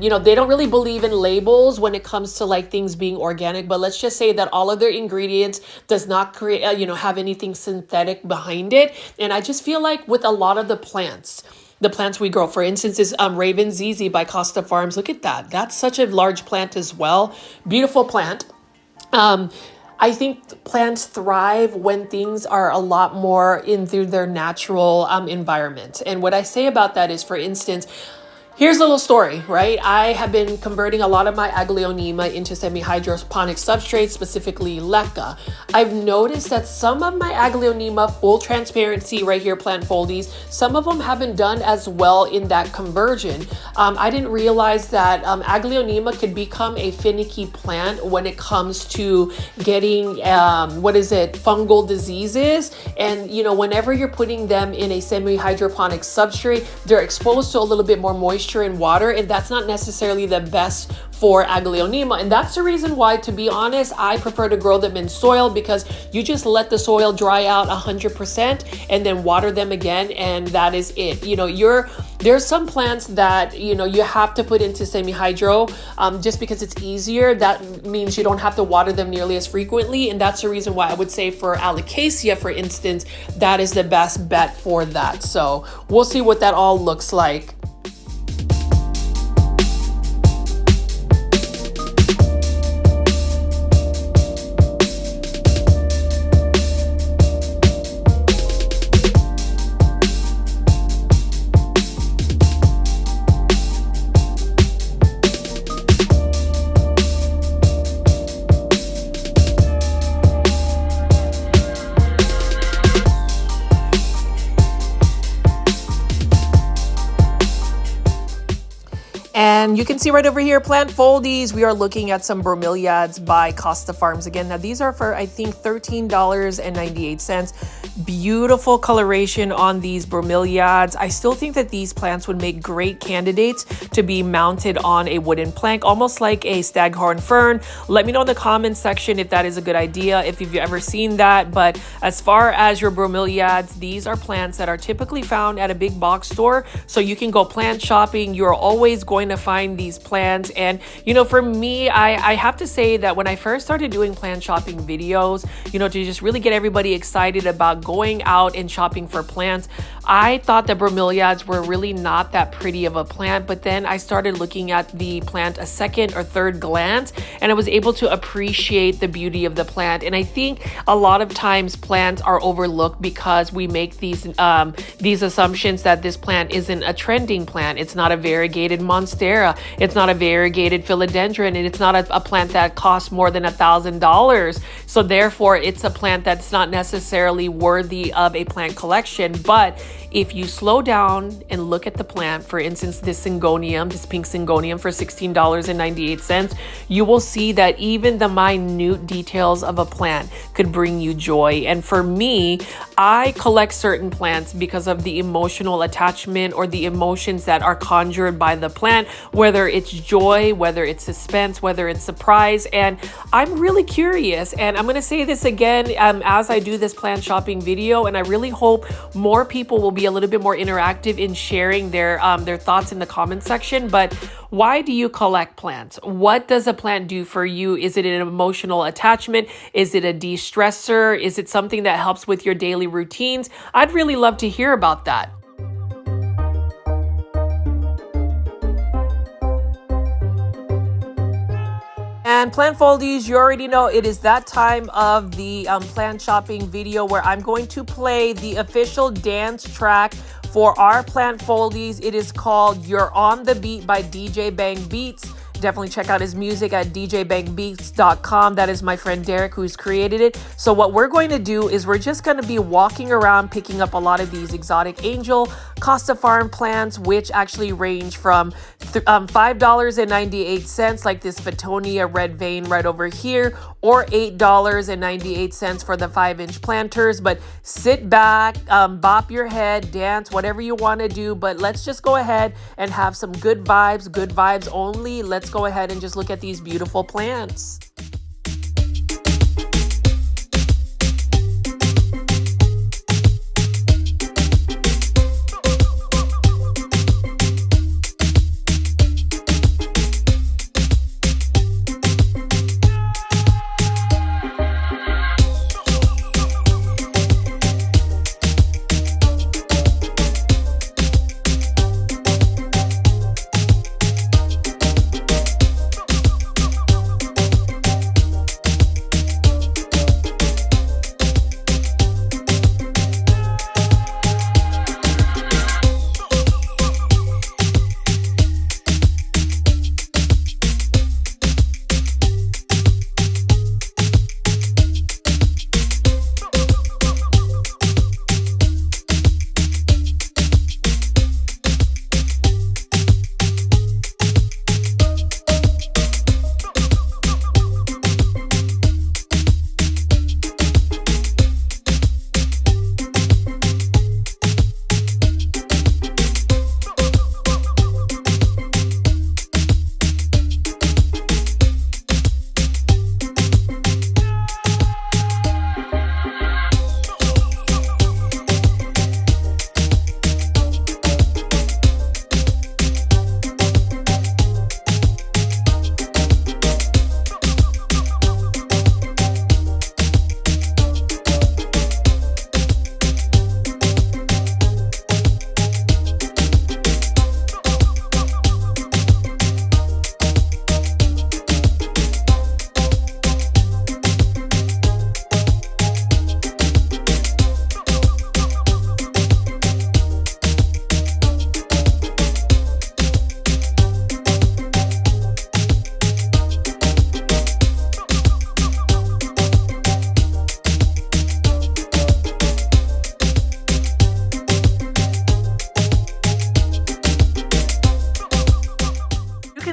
You know, they don't really believe in labels when it comes to like things being organic, but let's just say that all of their ingredients does not create, you know, have anything synthetic behind it. And I just feel like with a lot of the plants we grow, for instance, is Raven ZZ by Costa Farms. Look at that. That's such a large plant as well. Beautiful plant. I think plants thrive when things are a lot more in through their natural environment. And what I say about that is, for instance, here's a little story, right? I have been converting a lot of my Aglonema into semi-hydroponic substrates, specifically leca. I've noticed that some of my Aglonema, full transparency right here, plant foldies, some of them haven't done as well in that conversion. I didn't realize that Aglonema could become a finicky plant when it comes to getting, fungal diseases. And, you know, whenever you're putting them in a semi-hydroponic substrate, they're exposed to a little bit more moisture and water, and that's not necessarily the best for Aglonema. And that's the reason why, to be honest, I prefer to grow them in soil, because you just let the soil dry out 100% and then water them again, and that is it. You know, there's some plants that, you know, you have to put into semi-hydro just because it's easier. That means you don't have to water them nearly as frequently, and that's the reason why I would say for alocasia, for instance, that is the best bet for that. So we'll see what that all looks like. And you can see right over here, plant foldies, we are looking at some bromeliads by Costa Farms. Again, now these are for, I think, $13.98. Beautiful coloration on these bromeliads. I still think that these plants would make great candidates to be mounted on a wooden plank, almost like a staghorn fern. Let me know in the comments section if that is a good idea, if you've ever seen that. But as far as your bromeliads, these are plants that are typically found at a big box store. So you can go plant shopping. You're always going to find these plants. And, you know, for me, I have to say that when I first started doing plant shopping videos, you know, to just really get everybody excited about going out and shopping for plants, I thought the bromeliads were really not that pretty of a plant, but then I started looking at the plant a second or third glance, and I was able to appreciate the beauty of the plant. And I think a lot of times plants are overlooked because we make these assumptions that this plant isn't a trending plant. It's not a variegated monstera. It's not a variegated philodendron, and it's not a plant that costs more than $1,000. So therefore, it's a plant that's not necessarily worthy of a plant collection. But if you slow down and look at the plant, for instance, this syngonium, this pink syngonium for $16.98, you will see that even the minute details of a plant could bring you joy. And for me, I collect certain plants because of the emotional attachment or the emotions that are conjured by the plant, whether it's joy, whether it's suspense, whether it's surprise. And I'm really curious, and I'm going to say this again as I do this plant shopping video, and I really hope more people will be a little bit more interactive in sharing their thoughts in the comment section. But why do you collect plants? What does a plant do for you? Is it an emotional attachment? Is it a de-stressor? Is it something that helps with your daily routines? I'd really love to hear about that. And plant foldies, you already know it is that time of the plant shopping video where I'm going to play the official dance track for our plant foldies. It is called You're on the Beat by DJ Bang Beats. Definitely check out his music at djbangbeats.com. That is my friend Derek who's created it. So what we're going to do is we're just going to be walking around picking up a lot of these exotic angel Costa Farm plants, which actually range from $5.98 like this Fittonia red vein right over here, or $8.98 for the 5-inch planters. But sit back, bop your head, dance, whatever you want to do. But let's just go ahead and have some good vibes only. Let's go ahead and just look at these beautiful plants.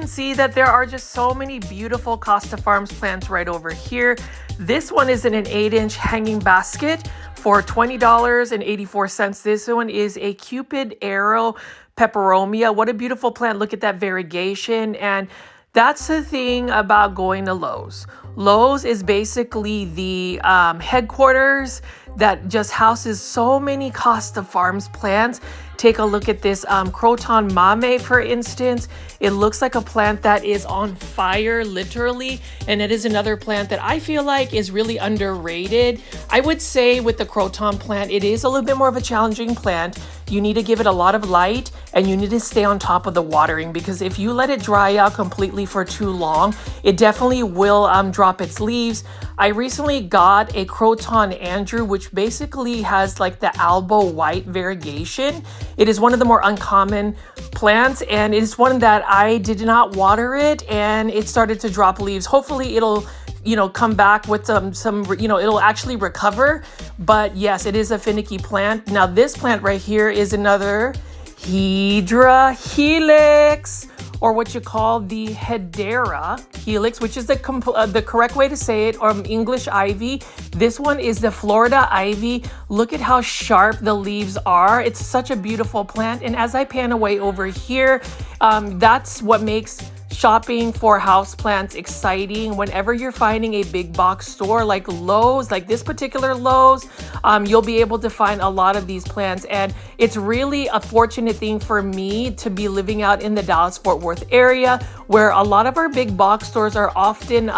See that there are just so many beautiful Costa Farms plants right over here. This one is in an 8-inch hanging basket for $20.84. This one is a Cupid Arrow Peperomia. What a beautiful plant. Look at that variegation. And that's the thing about going to Lowe's. Lowe's is basically the headquarters that just houses so many Costa Farms plants. Take a look at this Croton Mame, for instance. It looks like a plant that is on fire, literally. And it is another plant that I feel like is really underrated. I would say with the Croton plant, it is a little bit more of a challenging plant. You need to give it a lot of light and you need to stay on top of the watering, because if you let it dry out completely for too long, it definitely will drop its leaves. I recently got a Croton Andrew, which basically has like the Albo white variegation. It is one of the more uncommon plants, and it is one that I did not water it and it started to drop leaves. Hopefully it'll come back with some it'll actually recover. But yes, it is a finicky plant. Now this plant right here is another Hydra Helix, or what you call the Hedera Helix, which is the correct way to say it, or English ivy. This one is the Florida ivy. Look at how sharp the leaves are. It's such a beautiful plant. And as I pan away over here, that's what makes shopping for houseplants exciting. Whenever you're finding a big box store like Lowe's, like this particular Lowe's, you'll be able to find a lot of these plants. And it's really a fortunate thing for me to be living out in the Dallas-Fort Worth area, where a lot of our big box stores are often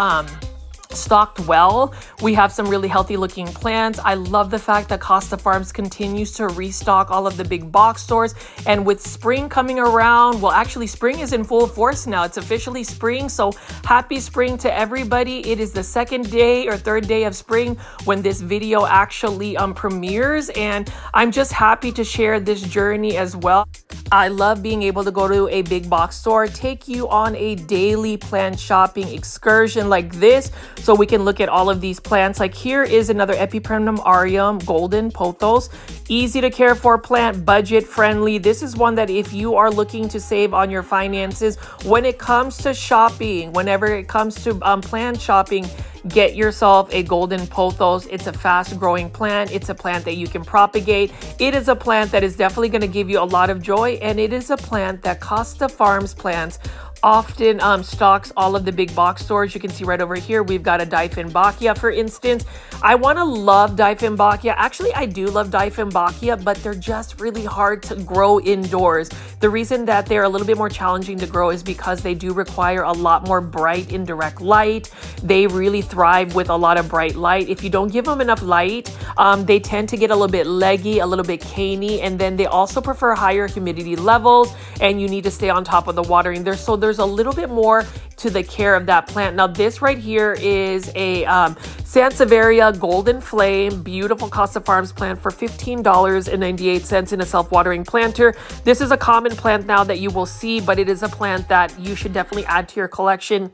stocked well. We have some really healthy looking plants. I love the fact that Costa Farms continues to restock all of the big box stores. And with spring coming around, well, actually spring is in full force now. It's officially spring. So happy spring to everybody. It is the second day or third day of spring when this video actually premieres. And I'm just happy to share this journey as well. I love being able to go to a big box store, take you on a daily plant shopping excursion like this, so we can look at all of these plants. Like here is another Epipremnum aureum golden pothos. Easy to care for plant, budget friendly. This is one that if you are looking to save on your finances when it comes to shopping, whenever it comes to plant shopping, get yourself a golden pothos. It's a fast growing plant. It's a plant that you can propagate. It is a plant that is definitely going to give you a lot of joy. And it is a plant that Costa Farms plants often stocks all of the big box stores. You can see right over here, we've got a Dieffenbachia, for instance. I want to love Dieffenbachia. Actually, I do love Dieffenbachia, but they're just really hard to grow indoors. The reason that they're a little bit more challenging to grow is because they do require a lot more bright indirect light. They really thrive with a lot of bright light. If you don't give them enough light, they tend to get a little bit leggy, a little bit caney, and then they also prefer higher humidity levels, and you need to stay on top of the watering. There's a little bit more to the care of that plant. Now this right here is a Sansevieria Golden Flame, beautiful Costa Farms plant for $15.98 in a self-watering planter. This is a common plant now that you will see, but it is a plant that you should definitely add to your collection,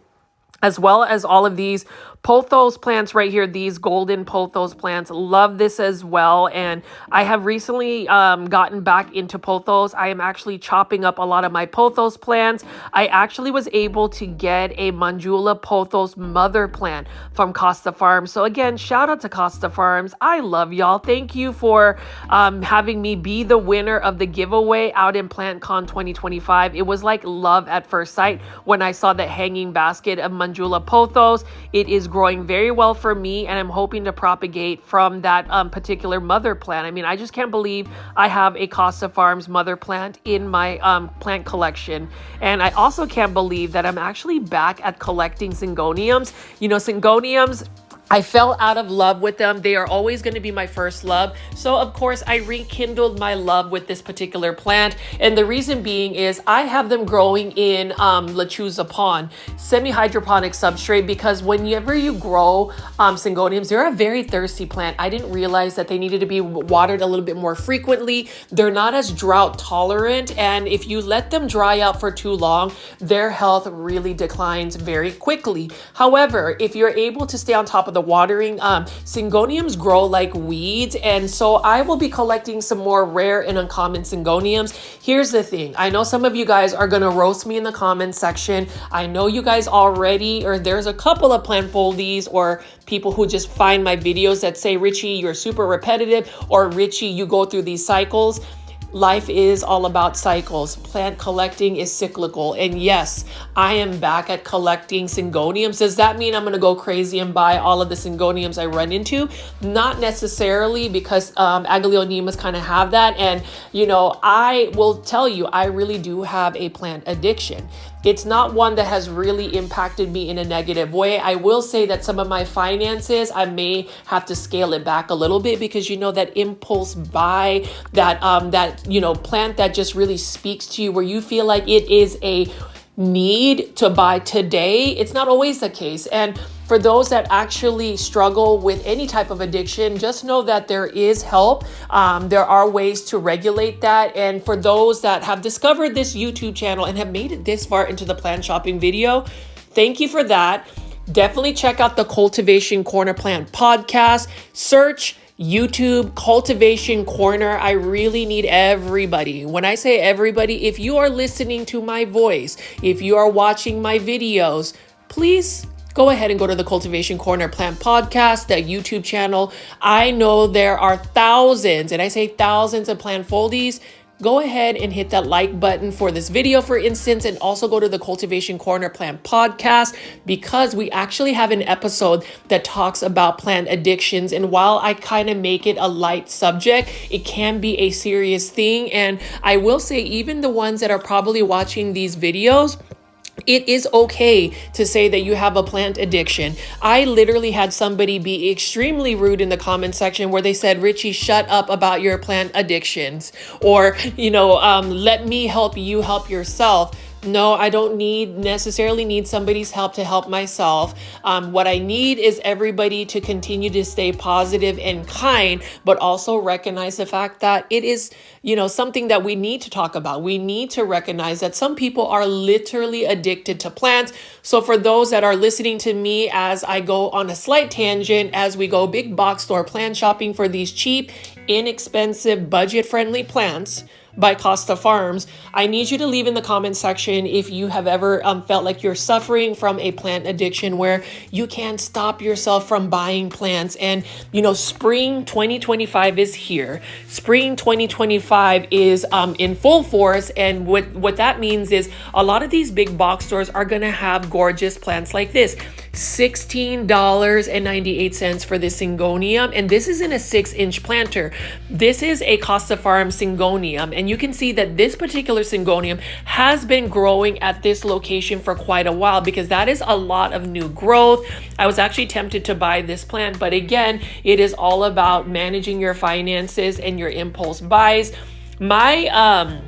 as well as all of these pothos plants right here, these golden pothos plants. Love this as well. And I have recently gotten back into pothos. I am actually chopping up a lot of my pothos plants. I actually was able to get a Manjula pothos mother plant from Costa Farms. So again, shout out to Costa Farms. I love y'all. Thank you for having me be the winner of the giveaway out in PlantCon 2025. It was like love at first sight when I saw the hanging basket of Manjula pothos. It is growing very well for me, and I'm hoping to propagate from that particular mother plant. I mean, I just can't believe I have a Costa Farms mother plant in my plant collection. And I also can't believe that I'm actually back at collecting Syngoniums. You know, Syngoniums, I fell out of love with them. They are always going to be my first love. So of course I rekindled my love with this particular plant. And the reason being is I have them growing in lechuza pond, semi-hydroponic substrate, because whenever you grow Syngoniums, they're a very thirsty plant. I didn't realize that they needed to be watered a little bit more frequently. They're not as drought tolerant. And if you let them dry out for too long, their health really declines very quickly. However, if you're able to stay on top of the watering, Syngoniums grow like weeds, and so I will be collecting some more rare and uncommon Syngoniums. Here's the thing, I know some of you guys are gonna roast me in the comments section. I know you guys already, or there's a couple of plant foldies or people who just find my videos that say, Richie, you're super repetitive, or Richie, you go through these cycles. life is all about cycles. Plant collecting is cyclical. And yes, I am back at collecting syngoniums. Does that mean I'm going to go crazy and buy all of the syngoniums I run into? Not necessarily, because Aglonemas kind of have that. And, I will tell you, I really do have a plant addiction. It's not one that has really impacted me in a negative way. I will say that some of my finances, I may have to scale it back a little bit, because that impulse buy, that plant that just really speaks to you, where you feel like it is a need to buy today. It's not always the case. And for those that actually struggle with any type of addiction, just know that there is help. There are ways to regulate that. And for those that have discovered this YouTube channel and have made it this far into the plant shopping video, thank you for that. Definitely check out the Cultivation Corner Plant podcast. Search YouTube Cultivation Corner. I really need everybody. When I say everybody, if you are listening to my voice, if you are watching my videos, please go ahead and go to the Cultivation Corner Plant podcast, that YouTube channel. I know there are thousands, and I say thousands, of plant foldies. Go ahead and hit that like button for this video, for instance, and also go to the Cultivation Corner Plant podcast, because we actually have an episode that talks about plant addictions. And while I kind of make it a light subject, it can be a serious thing. And I will say, even the ones that are probably watching these videos, it is okay to say that you have a plant addiction. I literally had somebody be extremely rude in the comment section, where they said, Richie, shut up about your plant addictions. Or, let me help you help yourself. No, I don't necessarily need somebody's help to help myself. What I need is everybody to continue to stay positive and kind, but also recognize the fact that it is, something that we need to talk about. We need to recognize that some people are literally addicted to plants. So for those that are listening to me as I go on a slight tangent, as we go big box store plant shopping for these cheap, inexpensive, budget-friendly plants by Costa Farms, I need you to leave in the comment section if you have ever felt like you're suffering from a plant addiction, where you can't stop yourself from buying plants. And spring 2025 is here. Spring 2025 is in full force, and what that means is a lot of these big box stores are gonna have gorgeous plants like this. $16.98 for this syngonium, and this is in a 6-inch planter. This is a Costa Farms syngonium, and you can see that this particular syngonium has been growing at this location for quite a while, because that is a lot of new growth. I was actually tempted to buy this plant, but again, it is all about managing your finances and your impulse buys. My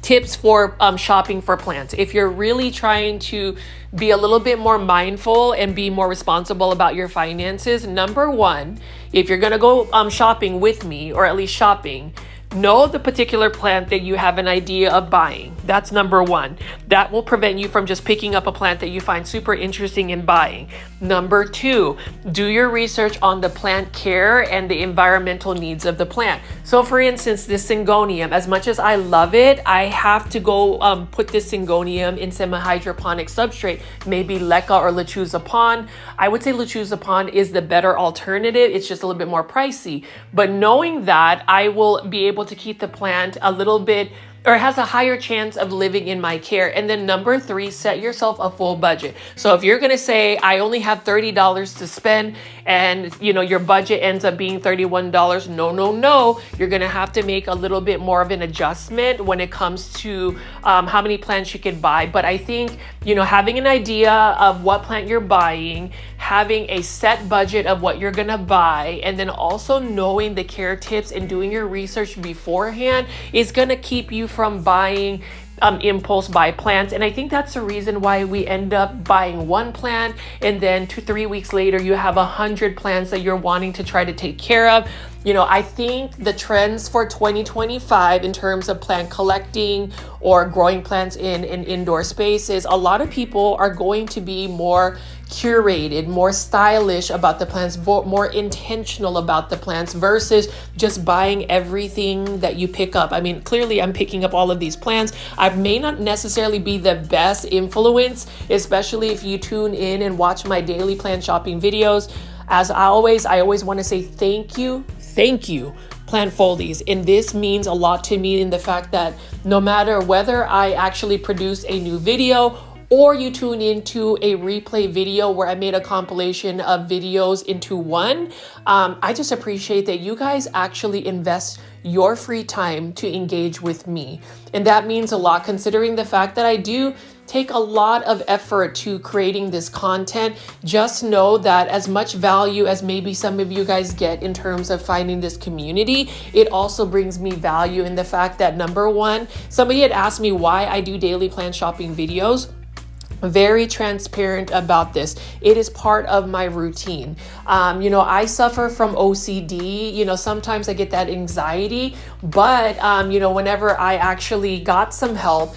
tips for shopping for plants, if you're really trying to be a little bit more mindful and be more responsible about your finances, number one, if you're gonna go shopping with me, or at least shopping, know the particular plant that you have an idea of buying. That's number one. That will prevent you from just picking up a plant that you find super interesting and buying. Number two, do your research on the plant care and the environmental needs of the plant. So for instance, this syngonium, as much as I love it, I have to go put this syngonium in semi-hydroponic substrate, maybe leca or lechuza pond. I would say lechuza pond is the better alternative. It's just a little bit more pricey. But knowing that, I will be able to keep the plant a little bit, or has a higher chance of living in my care. And then number three, set yourself a full budget. So if you're gonna say, I only have $30 to spend, and your budget ends up being $31, no. You're gonna have to make a little bit more of an adjustment when it comes to how many plants you can buy. But I think, having an idea of what plant you're buying, having a set budget of what you're gonna buy, and then also knowing the care tips and doing your research beforehand is gonna keep you from buying impulse buy plants. And I think that's the reason why we end up buying one plant, and then 2-3 weeks later you have 100 plants that you're wanting to try to take care of. I think the trends for 2025 in terms of plant collecting or growing plants in an indoor space is, a lot of people are going to be more curated, more stylish about the plants, more intentional about the plants, versus just buying everything that you pick up. I mean, clearly I'm picking up all of these plants. I may not necessarily be the best influence, especially if you tune in and watch my daily plant shopping videos. As I always want to say thank you plant foldies. And this means a lot to me in the fact that no matter whether I actually produce a new video or you tune into a replay video where I made a compilation of videos into one, I just appreciate that you guys actually invest your free time to engage with me. And that means a lot considering the fact that I do take a lot of effort to creating this content. Just know that as much value as maybe some of you guys get in terms of finding this community, it also brings me value in the fact that, number one, somebody had asked me why I do daily plant shopping videos. Very transparent about this. It is part of my routine. I suffer from OCD. Sometimes I get that anxiety, but whenever I actually got some help,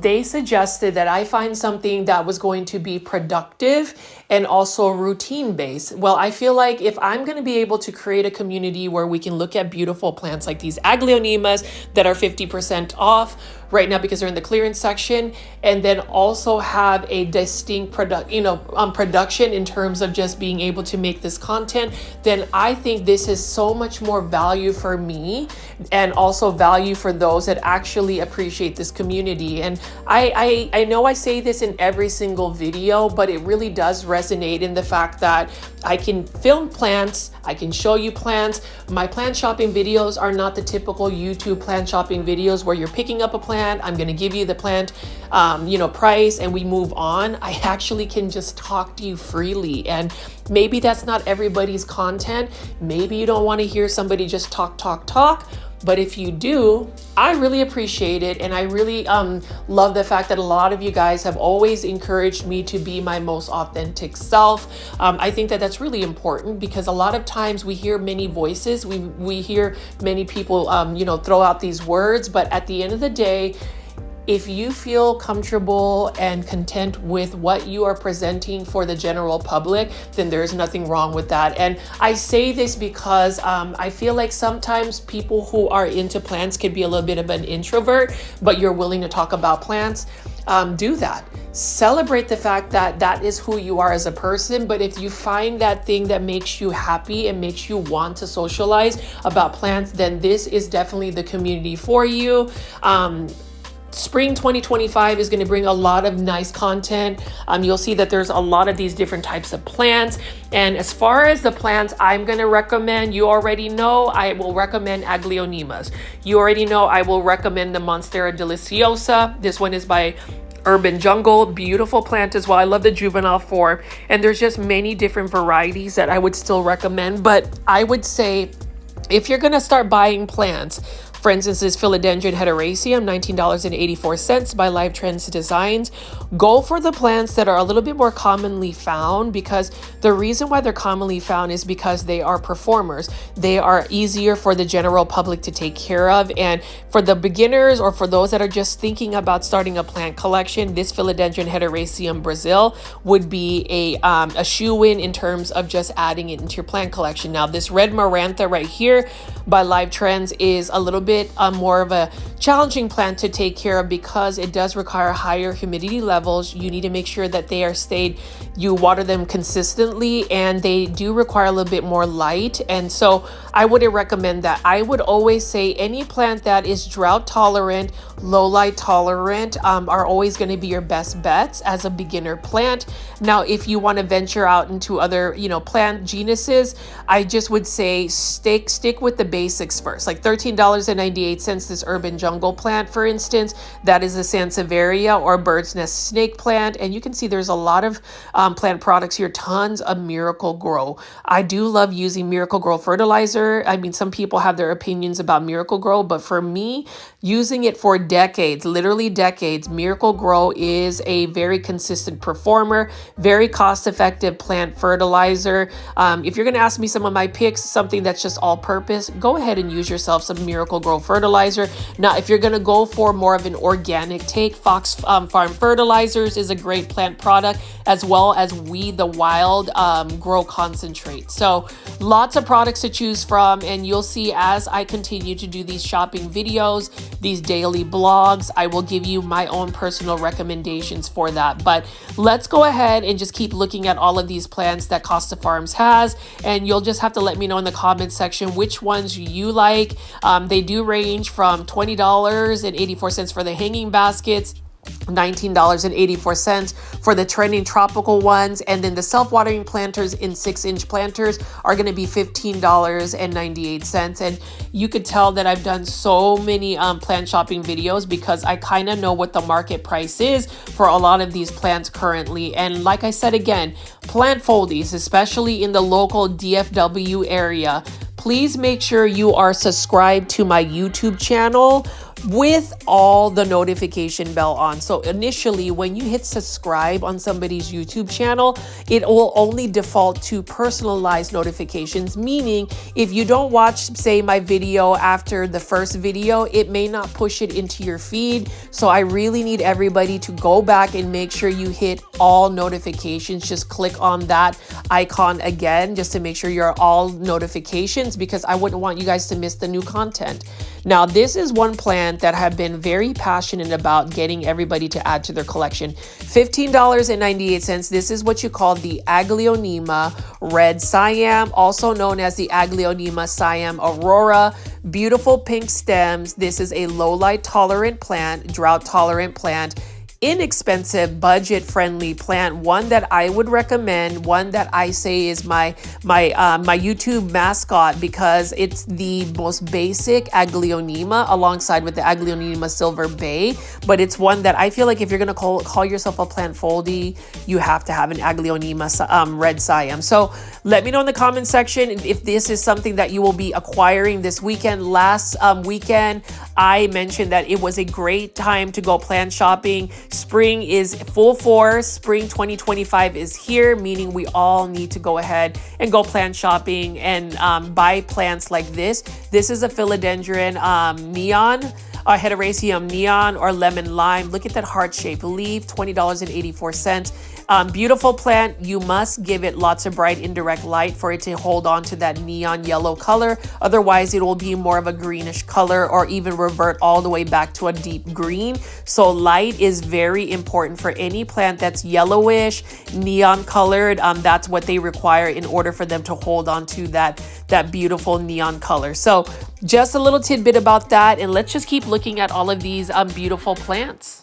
they suggested that I find something that was going to be productive and also routine based. Well, I feel like if I'm going to be able to create a community where we can look at beautiful plants like these Aglonemas that are 50% off right now because they're in the clearance section, and then also have a distinct production in terms of just being able to make this content, then I think this is so much more value for me and also value for those that actually appreciate this community. And I know I say this in every single video, but it really does resonate in the fact that I can film plants, I can show you plants. My plant shopping videos are not the typical YouTube plant shopping videos where you're picking up a plant, I'm going to give you the plant, price, and we move on. I actually can just talk to you freely. And maybe that's not everybody's content. Maybe you don't want to hear somebody just talk. But if you do, I really appreciate it. And I really love the fact that a lot of you guys have always encouraged me to be my most authentic self. I think that that's really important because a lot of times we hear many voices. We hear many people, throw out these words. But at the end of the day, if you feel comfortable and content with what you are presenting for the general public, then there's nothing wrong with that. And I say this because I feel like sometimes people who are into plants can be a little bit of an introvert, but you're willing to talk about plants. Do that. Celebrate the fact that that is who you are as a person. But if you find that thing that makes you happy and makes you want to socialize about plants, then this is definitely the community for you. Spring 2025 is going to bring a lot of nice content. You'll see that there's a lot of these different types of plants. And as far as the plants I'm going to recommend, you already know I will recommend Aglonemas. You already know I will recommend the Monstera Deliciosa. This one is by Urban Jungle. Beautiful plant as well. I love the juvenile form. And there's just many different varieties that I would still recommend. But I would say if you're going to start buying plants, for instance, this Philodendron Hederaceum, $19.84 by Live Trends Designs. Go for the plants that are a little bit more commonly found, because the reason why they're commonly found is because they are performers. They are easier for the general public to take care of. And for the beginners or for those that are just thinking about starting a plant collection, this Philodendron Hederaceum Brazil would be a shoe-in in terms of just adding it into your plant collection. Now, this Red Marantha right here by Live Trends is a little bit more of a challenging plant to take care of because it does require higher humidity levels. You need to make sure that they are stayed, you water them consistently, and they do require a little bit more light. And so I wouldn't recommend that. I would always say any plant that is drought tolerant, low light tolerant are always going to be your best bets as a beginner plant. Now, if you want to venture out into other, plant genuses, I just would say stick with the basics first. Like $13.98, this Urban Jungle plant, for instance, that is a Sansevieria or bird's nest snake plant. And you can see there's a lot of plant products here, tons of Miracle Grow. I do love using Miracle Grow fertilizer. I mean, some people have their opinions about Miracle Grow, but for me, using it for decades, literally decades, Miracle Grow is a very consistent performer, very cost-effective plant fertilizer. If you're going to ask me some of my picks, something that's just all-purpose, go ahead and use yourself some Miracle Grow grow fertilizer. Now, if you're going to go for more of an organic take, Fox Farm Fertilizers is a great plant product, as well as Weed the Wild grow concentrate. So lots of products to choose from, and you'll see as I continue to do these shopping videos, these daily blogs, I will give you my own personal recommendations for that. But let's go ahead and just keep looking at all of these plants that Costa Farms has, and you'll just have to let me know in the comments section which ones you like. They do range from $20.84 for the hanging baskets, $19.84 for the trending tropical ones, and then the self-watering planters in 6-inch planters are going to be $15.98. And you could tell that I've done so many plant shopping videos because I kind of know what the market price is for a lot of these plants currently. And like I said again, plant foldies, especially in the local DFW area, please make sure you are subscribed to my YouTube channel with all the notification bell on. So initially, when you hit subscribe on somebody's YouTube channel, it will only default to personalized notifications, meaning if you don't watch, say, my video after the first video, it may not push it into your feed. So I really need everybody to go back and make sure you hit all notifications. Just click on that icon again, just to make sure you're all notifications, because I wouldn't want you guys to miss the new content. Now, this is one plant that I've been very passionate about getting everybody to add to their collection. $15.98. This is what you call the Aglonema Red Siam, also known as the Aglonema Siam Aurora. Beautiful pink stems. This is a low light tolerant plant, drought tolerant plant, inexpensive, budget-friendly plant, one that I would recommend, one that I say is my YouTube mascot, because it's the most basic Aglonema alongside with the Aglonema Silver Bay. But it's one that I feel like if you're gonna call yourself a plant foldie, you have to have an Aglonema Red Siam. So let me know in the comment section if this is something that you will be acquiring this weekend. Last weekend, I mentioned that it was a great time to go plant shopping. Spring is full force. Spring 2025 is here, meaning we all need to go ahead and go plant shopping and buy plants like this. This is a philodendron neon, Heteroraceum neon, or lemon lime. Look at that heart-shaped leaf, $20.84. Beautiful plant. You must give it lots of bright indirect light for it to hold on to that neon yellow color. Otherwise, it will be more of a greenish color or even revert all the way back to a deep green. So light is very important for any plant that's yellowish, neon colored. That's what they require in order for them to hold on to that beautiful neon color. So just a little tidbit about that, and let's just keep looking at all of these beautiful plants.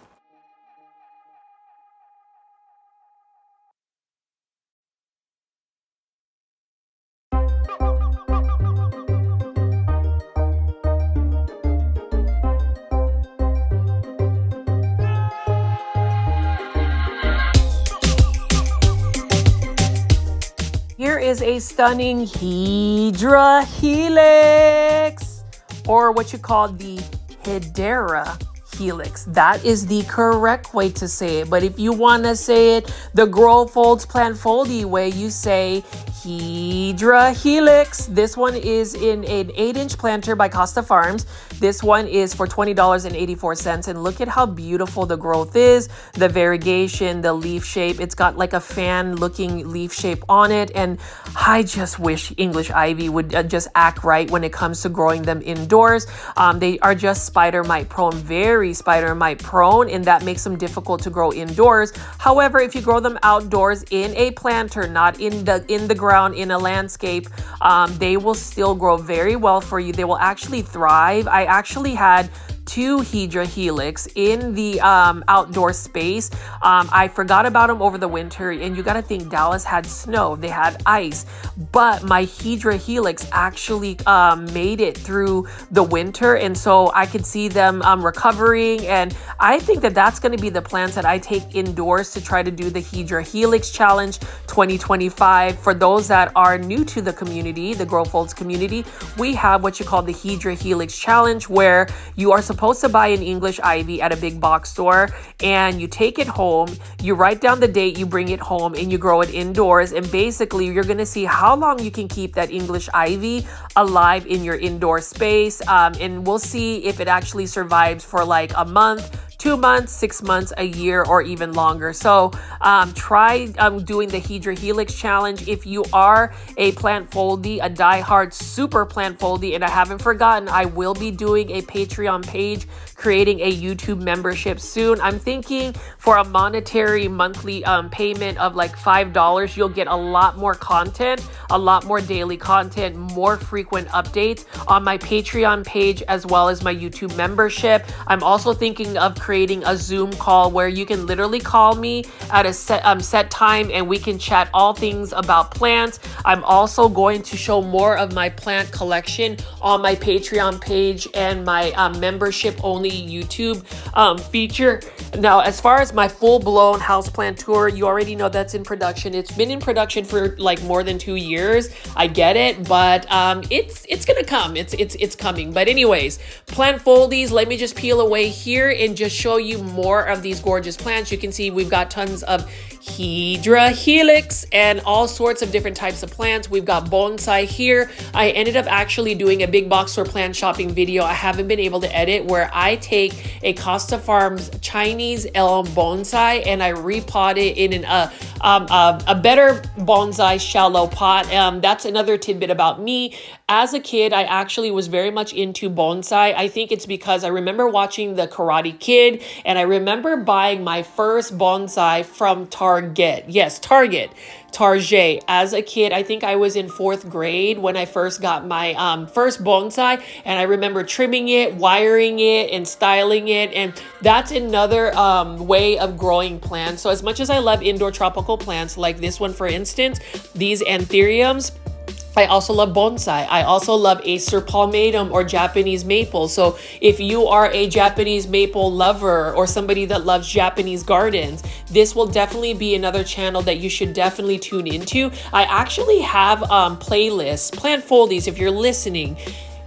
Here is a stunning Hydra Helix, or what you call the Hedera Helix. That is the correct way to say it. But if you want to say it the Grow Folds Plant Foldy way, you say Hydra Helix. This one is in an 8-inch planter by Costa Farms. This one is for $20.84. And look at how beautiful the growth is, the variegation, the leaf shape. It's got like a fan looking leaf shape on it. And I just wish English ivy would just act right when it comes to growing them indoors. They are just spider mite prone, very spider mite prone, and that makes them difficult to grow indoors. However, if you grow them outdoors in a planter, not in the ground, in a landscape, they will still grow very well for you. They will actually thrive. I actually had 2 Hydra Helix in the outdoor space. I forgot about them over the winter, and you got to think Dallas had snow, they had ice, but my Hydra Helix actually made it through the winter, and so I could see them recovering. And I think that that's going to be the plants that I take indoors to try to do the Hydra Helix Challenge 2025. For those that are new to the community, the Grow Folds community, we have what you call the Hydra Helix Challenge, where you are supposed supposed to buy an English ivy at a big box store, and you take it home, you write down the date, you bring it home, and you grow it indoors. And basically, you're going to see how long you can keep that English ivy alive in your indoor space. And we'll see if it actually survives for like a month, 2 months, 6 months, a year, or even longer. So try doing the Hydra Helix challenge. If you are a plant foldy, a diehard super plant foldy, and I haven't forgotten, I will be doing a Patreon page, creating a YouTube membership soon. I'm thinking for a monetary monthly payment of like $5, you'll get a lot more content, a lot more daily content, more frequent updates on my Patreon page, as well as my YouTube membership. I'm also thinking of creating a Zoom call where you can literally call me at a set time, and we can chat all things about plants. I'm also going to show more of my plant collection on my Patreon page and my membership only YouTube feature. Now, as far as my full-blown houseplant tour, you already know that's in production. It's been in production for like more than 2 years. I get it, but it's gonna come. It's coming. But anyways, plant foldies, let me just peel away here and just show you more of these gorgeous plants. You can see we've got tons of Hydra Helix and all sorts of different types of plants. We've got bonsai here. I ended up actually doing a big box store plant shopping video I haven't been able to edit, where I take a Costa Farms Chinese elm bonsai and I repot it in a better bonsai shallow pot. That's another tidbit about me. As a kid, I actually was very much into bonsai. I think it's because I remember watching The Karate Kid, and I remember buying my first bonsai from Target. Yes, Target. As a kid. I think I was in 4th grade when I first got my first bonsai, and I remember trimming it, wiring it, and styling it. And that's another way of growing plants. So as much as I love indoor tropical plants like this one, for instance, these anthuriums, I also love bonsai. I also love Acer palmatum or Japanese maple. So if you are a Japanese maple lover or somebody that loves Japanese gardens, this will definitely be another channel that you should definitely tune into. I actually have playlists, plant foldies, if you're listening.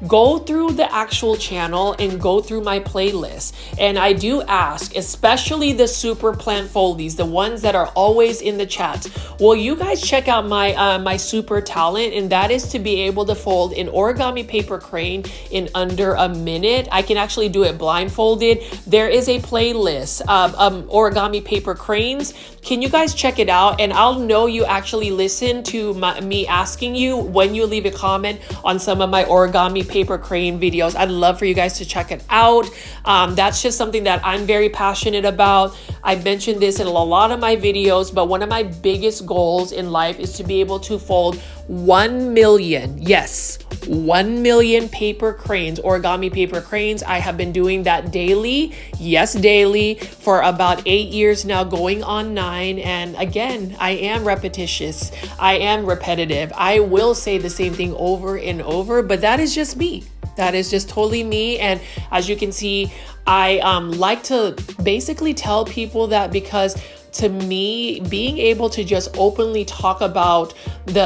Go through the actual channel and go through my playlist. And I do ask, especially the super plant foldies, the ones that are always in the chats, will you guys check out my my super talent? And that is to be able to fold an origami paper crane in under a minute. I can actually do it blindfolded. There is a playlist of origami paper cranes. Can you guys check it out? And I'll know you actually listen to me asking you when you leave a comment on some of my origami paper crane videos. I'd love for you guys to check it out. That's just something that I'm very passionate about. I mentioned this in a lot of my videos, but one of my biggest goals in life is to be able to fold 1 million, yes, 1 million paper cranes, origami paper cranes. I have been doing that daily, yes, daily, for about 8 years now, going on 9. And again, I am repetitious. I am repetitive. I will say the same thing over and over, but that is just me. That is just totally me. And as you can see, I like to basically tell people that, because to me, being able to just openly talk about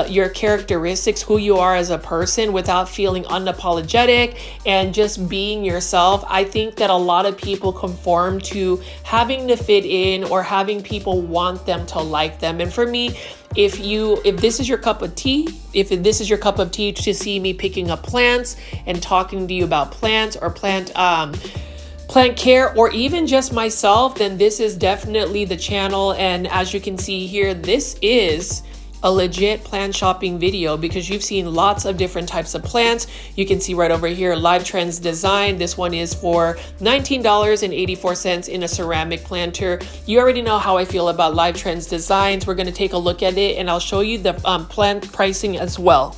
your characteristics, who you are as a person, without feeling unapologetic and just being yourself, I think that a lot of people conform to having to fit in or having people want them to like them. And for me, if this is your cup of tea, if this is your cup of tea to see me picking up plants and talking to you about plants or plant care, or even just myself, then this is definitely the channel. And as you can see here, this is a legit plant shopping video, because you've seen lots of different types of plants. You can see right over here, Live Trends Design. This one is for $19.84 in a ceramic planter. You already know how I feel about Live Trends Designs. We're going to take a look at it, and I'll show you the plant pricing as well.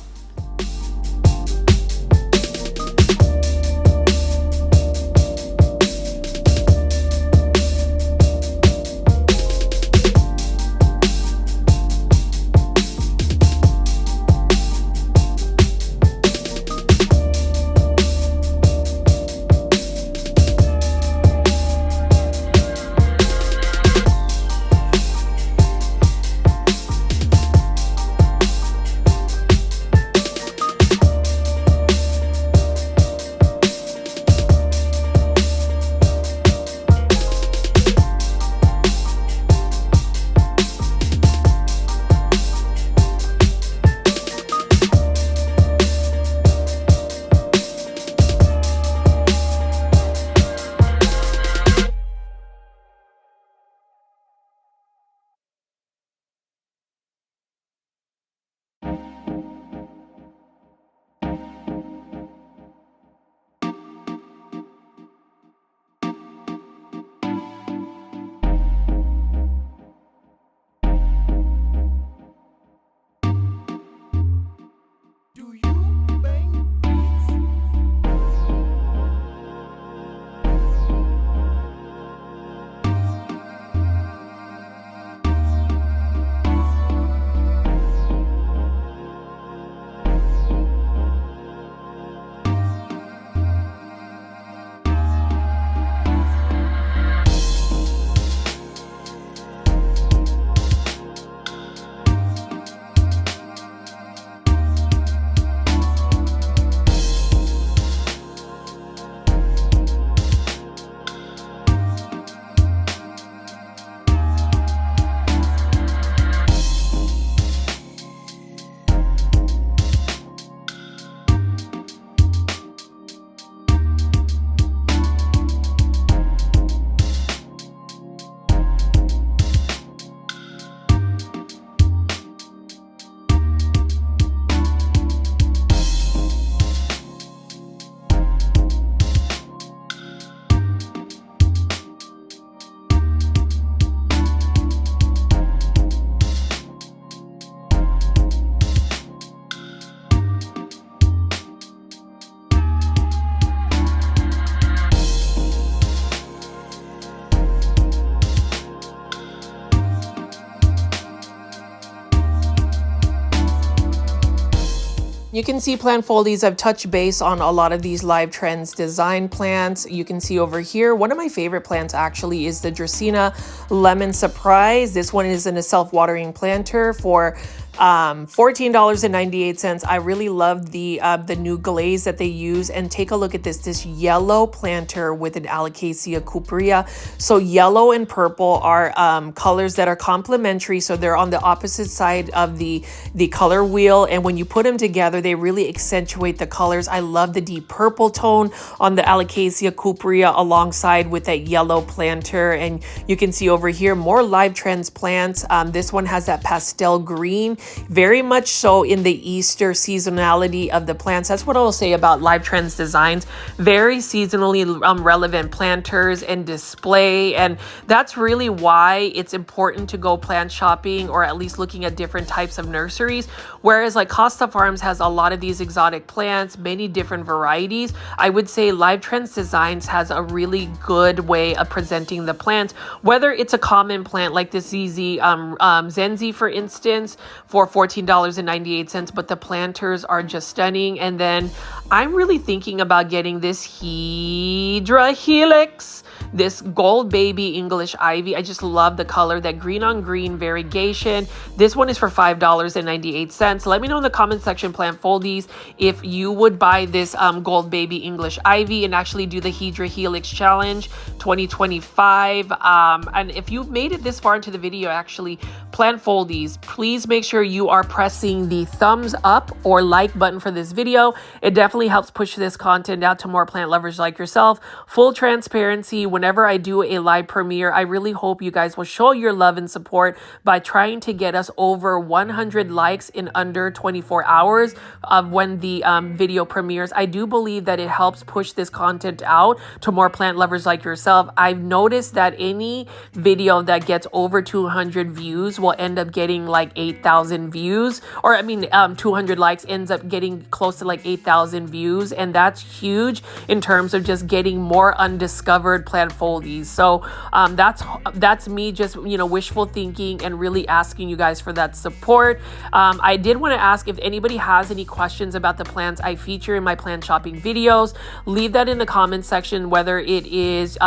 You can see plant foldies. I've touched base on a lot of these Live Trends design plants. You can see over here, one of my favorite plants actually is the Dracaena Lemon Surprise. This one is in a self-watering planter for $14.98. I really love the new glaze that they use. And take a look at this yellow planter with an Alocasia cuprea. So yellow and purple are colors that are complementary. So they're on the opposite side of the color wheel. And when you put them together, they really accentuate the colors. I love the deep purple tone on the Alocasia cuprea alongside with that yellow planter. And you can see over here more Live Trends plants. This one has that pastel green, very much so in the Easter seasonality of the plants. That's what I'll say about Live Trends designs. Very seasonally relevant planters and display. And that's really why it's important to go plant shopping, or at least looking at different types of nurseries. Whereas like Costa Farms has a lot of these exotic plants, many different varieties. I would say Live Trends Designs has a really good way of presenting the plants, whether it's a common plant like this ZZ Zenzi, for instance, for $14.98, but the planters are just stunning. And then I'm really thinking about getting this Hydra Helix, this gold baby English ivy. I just love the color, that green on green variegation. This one is for $5.98. Let me know in the comment section, plant foldies, if you would buy this gold baby English ivy and actually do the Hydra Helix challenge 2025. And if you've made it this far into the video, actually, plant foldies, please make sure you are pressing the thumbs up or like button for this video. It definitely helps push this content out to more plant lovers like yourself. Full transparency, whenever I do a live premiere, I really hope you guys will show your love and support by trying to get us over 100 likes in under 24 hours of when the video premieres. I do believe that it helps push this content out to more plant lovers like yourself. I've noticed that any video that gets over 200 views will end up getting like 8,000 views, or 200 likes ends up getting close to like 8,000 views. And that's huge in terms of just getting more undiscovered plant foldies. So that's me just, wishful thinking and really asking you guys for that support. I did want to ask if anybody has any questions about the plants I feature in my plant shopping videos. Leave that in the comment section, whether it is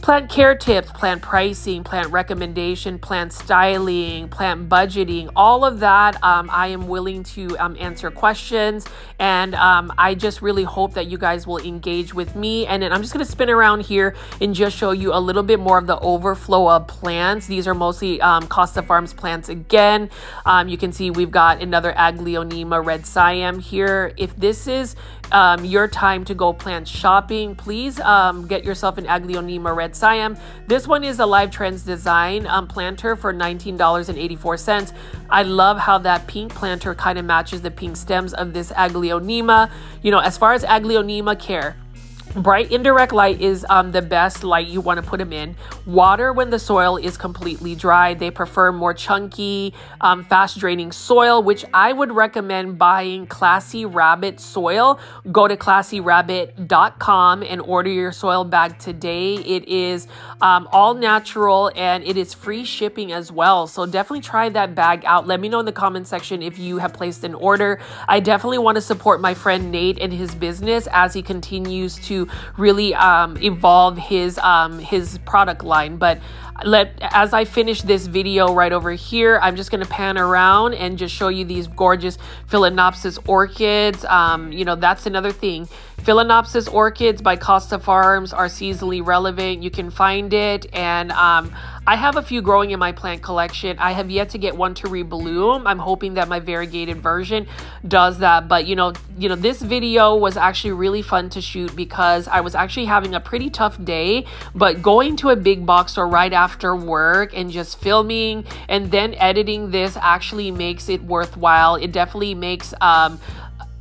plant care tips, plant pricing, plant recommendation, plant styling, plant budgeting, all of that. I am willing to answer questions, and I just really hope that you guys will engage with me. And then I'm just going to spin around here and just show you a little bit more of the overflow of plants. These are mostly Costa Farms plants again. You can see we've got another Aglonema red Siam here. If this is your time to go plant shopping, please get yourself an Aglonema red Siam. This one is a Live Trends design planter for $19.84. I love how that pink planter kind of matches the pink stems of this Aglonema. As far as Aglonema care, bright indirect light is the best light you want to put them in. Water when the soil is completely dry. They prefer more chunky, fast draining soil, which I would recommend buying Classy Rabbit soil. Go to classyrabbit.com and order your soil bag today. It is all natural and it is free shipping as well. So definitely try that bag out. Let me know in the comment section if you have placed an order. I definitely want to support my friend Nate and his business as he continues to really evolve his product line. But as I finish this video right over here, I'm just going to pan around and just show you these gorgeous Phalaenopsis orchids. That's another thing. Phalaenopsis orchids by Costa Farms are seasonally relevant. You can find it, and I have a few growing in my plant collection. I have yet to get one to rebloom. I'm hoping that my variegated version does that. But this video was actually really fun to shoot because I was actually having a pretty tough day, but going to a big box store right after work and just filming and then editing this actually makes it worthwhile. It definitely makes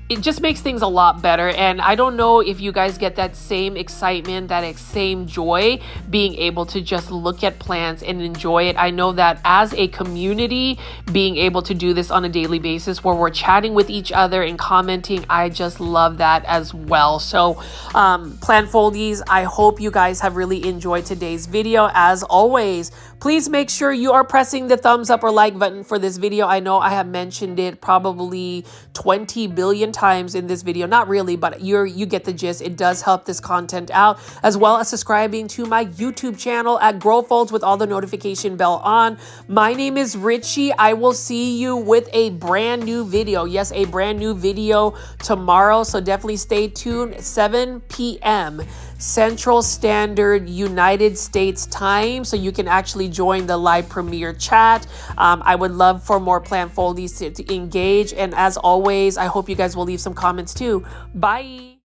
it just makes things a lot better. And I don't know if you guys get that same excitement, that same joy being able to just look at plants and enjoy it. I know that as a community, being able to do this on a daily basis where we're chatting with each other and commenting, I just love that as well. So plant foldies, I hope you guys have really enjoyed today's video. As always, please make sure you are pressing the thumbs up or like button for this video. I know I have mentioned it probably 20 billion times in this video. Not really, but you get the gist. It does help this content out, as well as subscribing to my YouTube channel at Grow Folds with all the notification bell on. My name is Richie. I will see you with a brand new video. Yes, a brand new video tomorrow. So definitely stay tuned. 7 p.m. Central Standard United States time, so you can actually join the live premiere chat. I would love for more plant foldies to engage, and as always, I hope you guys will leave some comments too. Bye.